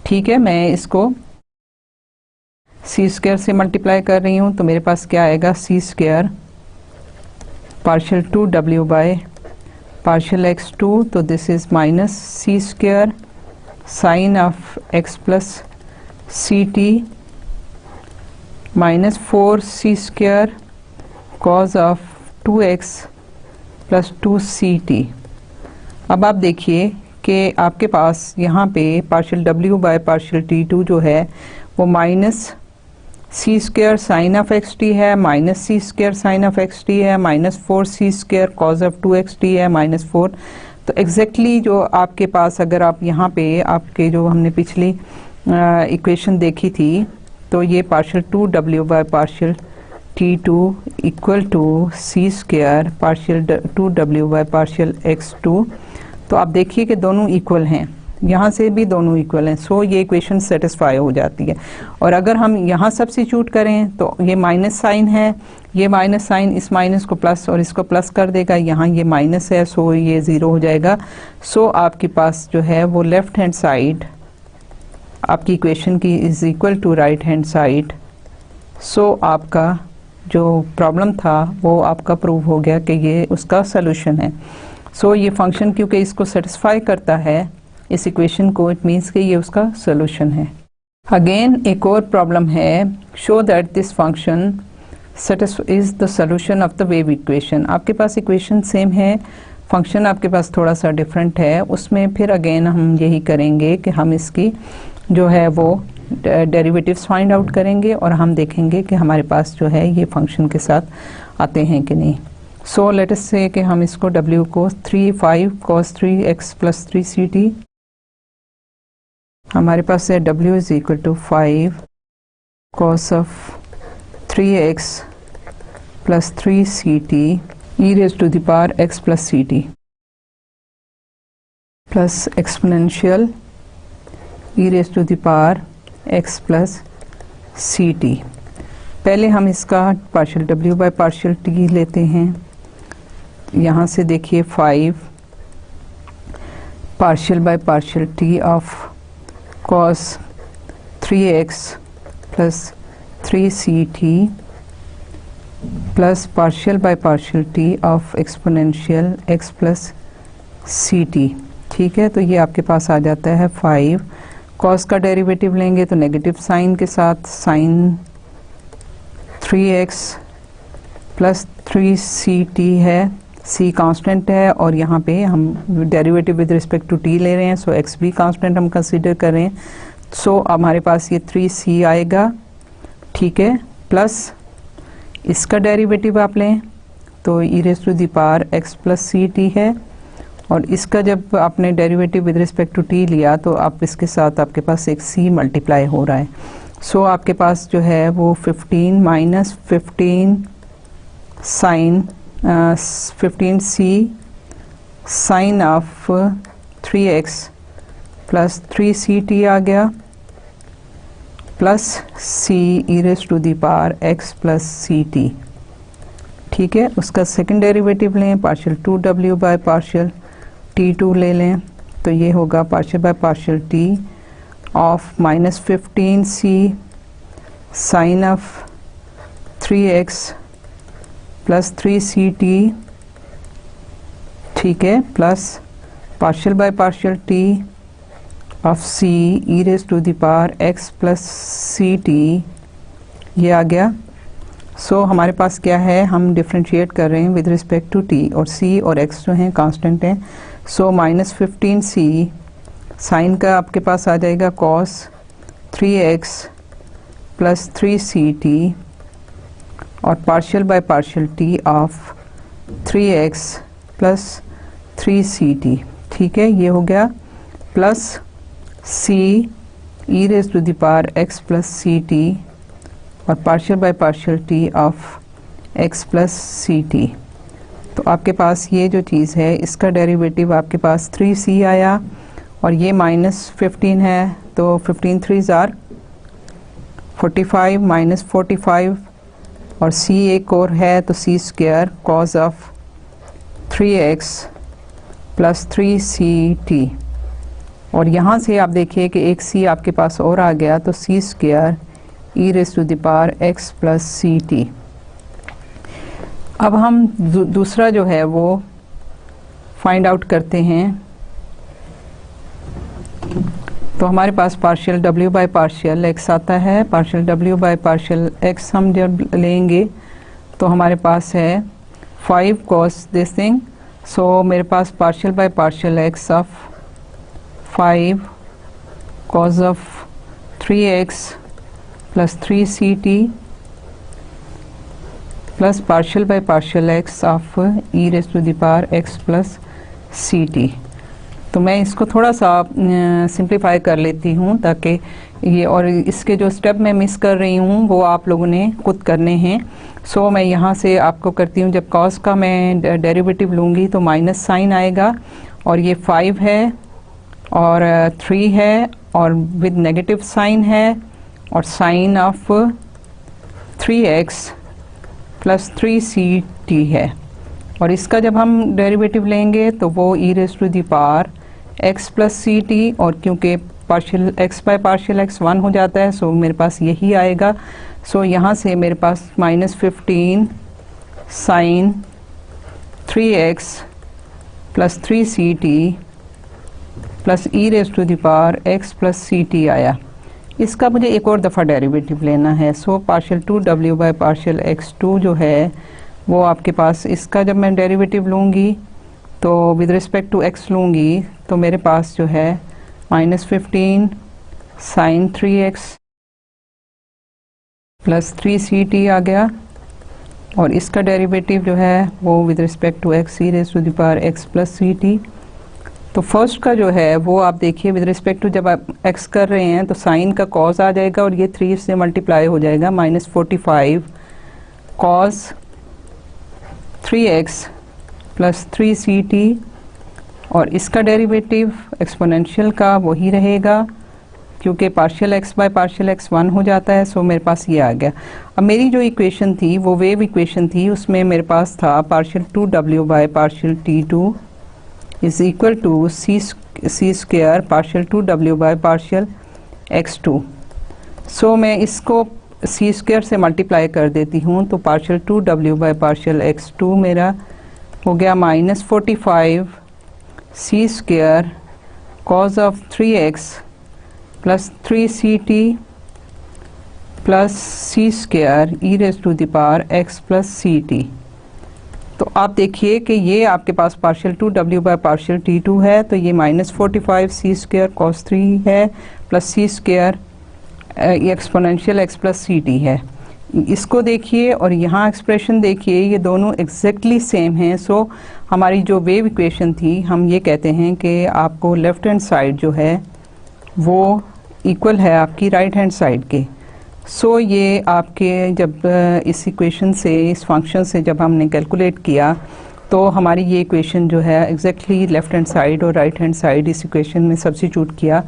ठीक है, मैं इसको c स्क्वायर से मल्टीप्लाई कर रही हूँ तो मेरे पास क्या आएगा, c square partial 2w by partial x2, तो this is minus c square sine of x plus c t minus 4c square cos of 2x plus 2ct। अब आप देखिए कि आपके पास यहाँ पे partial w by partial t2 जो है वो minus c square sine of xt है, minus c square sine of xt है, minus 4c square cos of 2xt है, माइनस 4। तो एग्जैक्टली जो आपके पास अगर आप यहाँ पे आपके जो हमने पिछली इक्वेशन देखी थी तो ये partial 2w by partial t2 equal to c square partial 2w by partial x2। तो आप देखिए कि दोनों इक्वल हैं, यहाँ से भी दोनों इक्वल हैं। सो ये इक्वेशन सेटिस्फाई हो जाती है। और अगर हम यहाँ सब्स्टिट्यूट करें तो ये माइनस साइन है, ये माइनस साइन इस माइनस को प्लस और इसको प्लस कर देगा, यहाँ ये माइनस है सो ये 0 हो जाएगा। सो आपके पास जो है वो लेफ्ट हैंड साइड आपकी इक्वेशन की is equal to right hand side. So आपका जो प्रॉब्लम था वो आपका प्रूव हो गया कि ये उसका सलूशन है। सो ये फंक्शन क्योंकि इसको सेटिस्फाई करता है इस इक्वेशन को, इट मीन्स कि ये उसका सलूशन है। अगेन एक और प्रॉब्लम है, show that this function is the solution of the wave equation. आपके पास इक्वेशन सेम है, फंक्शन आपके पास थोड़ा सा डिफरेंट है, उसमें फिर अगेन हम यही करेंगे कि हम इसकी जो है वो डेरिवेटिव्स फाइंड आउट करेंगे और हम देखेंगे कि हमारे पास जो है ये फंक्शन के साथ आते हैं कि नहीं। सो लेट अस से कि हम इसको w को 5 cos 3x प्लस 3ct, हमारे पास है w is equal to 5 cos of 3x plus 3ct e raise to the power x plus ct plus exponential e raise to the power x plus ct। पहले हम इसका partial w by partial t लेते हैं। यहाँ से देखिए 5 partial by partial t of cos 3x plus 3ct plus partial by partial t of exponential x plus ct। ठीक है, तो ये आपके पास आ जाता है 5। cos का डेरिवेटिव लेंगे तो नेगेटिव साइन के साथ साइन 3x प्लस 3ct है, c कांस्टेंट है और यहाँ पे हम derivative with respect to t ले रहे हैं, सो x भी कांस्टेंट हम कंसीडर कर रहे हैं। सो हमारे पास ये 3c आएगा, ठीक है, प्लस इसका डेरिवेटिव आप लें तो e raise to the power x plus ct है, और इसका जब आपने derivative with respect to t लिया तो आप इसके साथ आपके पास एक c मल्टीप्लाई हो रहा है। सो आपके पास जो है वो 15 minus 15 sine 15c sine of 3x plus 3ct आ गया, plus c e raise to the power x plus ct। ठीक है, उसका सेकंड डेरिवेटिव लें, partial 2w by partial t2 ले लें तो ये होगा partial by partial t of minus 15c sine of 3x plus 3ct, ठीक है, plus partial by partial t of c e raise to the power x plus ct, ये आ गया। सो हमारे पास क्या है, हम डिफ्रेंशिएट कर रहे हैं विद रिस्पेक्ट टू t और c और x जो हैं कांस्टेंट हैं। सो माइनस 15c साइन का आपके पास आ जाएगा cos 3x प्लस 3ct और partial by partial t of 3x plus 3ct। ठीक है, ये हो गया, plus c e raise to the power x plus ct और partial by partial t of x plus ct। तो आपके पास ये जो चीज़ है इसका डेरिवेटिव आपके पास 3c आया और ये माइनस 15 है, तो 15 3 ज़ार 45 माइनस 45 और c एक और है तो c square cos of 3x plus 3ct। और यहाँ से आप देखिए कि एक c आपके पास और आ गया तो c square e raise to the power x plus ct। अब हम दूसरा जो है वो फाइंड आउट करते हैं। तो हमारे पास partial w by partial x आता है, partial w by partial x हम जब लेंगे तो हमारे पास है 5 cos दिस थिंग। सो मेरे पास partial by partial x of 5 cos of 3x plus 3ct plus partial by partial x of e raise to the power x plus ct। तो मैं इसको थोड़ा सा सिंप्लीफाई कर लेती हूँ ताकि ये, और इसके जो स्टेप मैं मिस कर रही हूँ वो आप लोगों ने खुद करने हैं। सो मैं यहाँ से आपको करती हूँ, जब cos का मैं डेरिवेटिव लूँगी तो माइनस साइन आएगा और ये 5 है और 3 है और विद नेगेटिव साइन है और sign of 3x plus 3ct है, और इसका जब हम डेरिवेटिव लेंगे तो वो e raise to the power x plus ct, और क्योंकि partial x by partial x 1 हो जाता है सो मेरे पास यही आएगा। सो यहाँ से मेरे पास minus 15 sine 3x plus 3ct plus e raise to the power x plus ct आया। इसका मुझे एक और दफ़ा डेरिवेटिव लेना है। So partial 2w by partial x2 जो है वो आपके पास, इसका जब मैं डेरिवेटिव लूँगी तो विद रिस्पेक्ट टू x लूँगी तो मेरे पास जो है -15 sin 3x प्लस 3ct आ गया, और इसका डेरिवेटिव जो है वो with respect to x e raise to the power x plus ct। तो फर्स्ट का जो है वो आप देखिए विद रिस्पेक्ट टू जब आप x कर रहे हैं तो साइन का कॉस आ जाएगा और ये 3 से मल्टीप्लाई हो जाएगा, -45 cos 3x प्लस 3ct, और इसका डेरिवेटिव एक्सपोनेंशियल का वही रहेगा क्योंकि partial x by partial x 1 हो जाता है। सो मेरे पास ये आ गया। अब मेरी जो इक्वेशन थी वो वेव इक्वेशन थी, उसमें मेरे पास था partial 2w by partial t2 is equal to C square partial 2w by partial x2। So मैं इसको सी स्क्वायर से मल्टीप्लाई कर देती हूँ तो partial 2w by partial x2 मेरा हो गया -45 c square cos of 3x plus 3ct plus c square e raise to the power x plus ct। तो आप देखिए कि ये आपके पास partial 2w by partial t2 है, तो ये -45 सी स्क्वायर कॉस 3 है प्लस सी स्क्वायर ये एक्सपोनेंशियल x प्लस ct है। इसको देखिए और यहाँ एक्सप्रेशन देखिए, ये दोनों एग्जैक्टली सेम हैं। सो हमारी जो वेव इक्वेशन थी, हम ये कहते हैं कि आपको लेफ़्ट हैंड साइड जो है वो इक्वल है आपकी राइट हैंड साइड के। सो ये आपके जब इस इक्वेशन से, इस फंक्शन से जब हमने कैलकुलेट किया तो हमारी ये इक्वेशन जो है एग्जैक्टली लेफ़्ट हैंड साइड और राइट हैंड साइड इस इक्वेशन में सब्स्टिट्यूट किया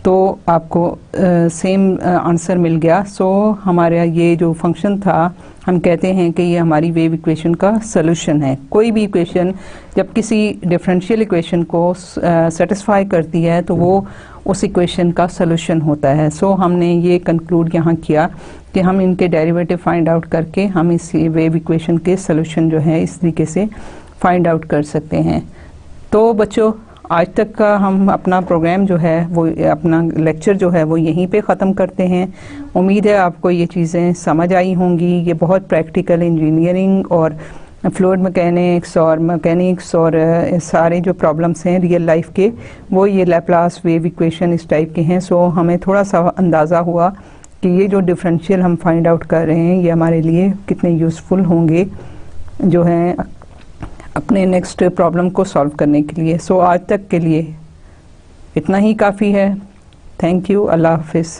तो आपको सेम आंसर मिल गया। सो हमारा ये जो फंक्शन था, हम कहते हैं कि ये हमारी वेव इक्वेशन का सॉल्यूशन है। कोई भी इक्वेशन जब किसी डिफरेंशियल इक्वेशन को सेटिस्फाई करती है तो वो उस इक्वेशन का सॉल्यूशन होता है। सो हमने ये कंक्लूड यहाँ किया कि हम इनके डेरिवेटिव फाइंड आउट करके हम इस वेव इक्वेशन के सॉल्यूशन जो है इस तरीके से फाइंड आउट कर सकते हैं। तो बच्चों, आज तक का हम अपना प्रोग्राम जो है वो, अपना लेक्चर जो है वो यहीं पे ख़त्म करते हैं। उम्मीद है आपको ये चीज़ें समझ आई होंगी। ये बहुत प्रैक्टिकल इंजीनियरिंग और फ्लूइड मैकेनिक्स और सारे जो प्रॉब्लम्स हैं रियल लाइफ के, वो ये लैप्लास वेव इक्वेशन इस टाइप के हैं। सो हमें थोड़ा सा अंदाज़ा हुआ कि ये जो डिफरेंशियल हम फाइंड आउट कर रहे हैं ये हमारे लिए कितने यूज़फुल होंगे जो हैं अपने नेक्स्ट प्रॉब्लम को सॉल्व करने के लिए। सो आज तक के लिए इतना ही काफ़ी है। Thank you. अल्लाह हाफिज़।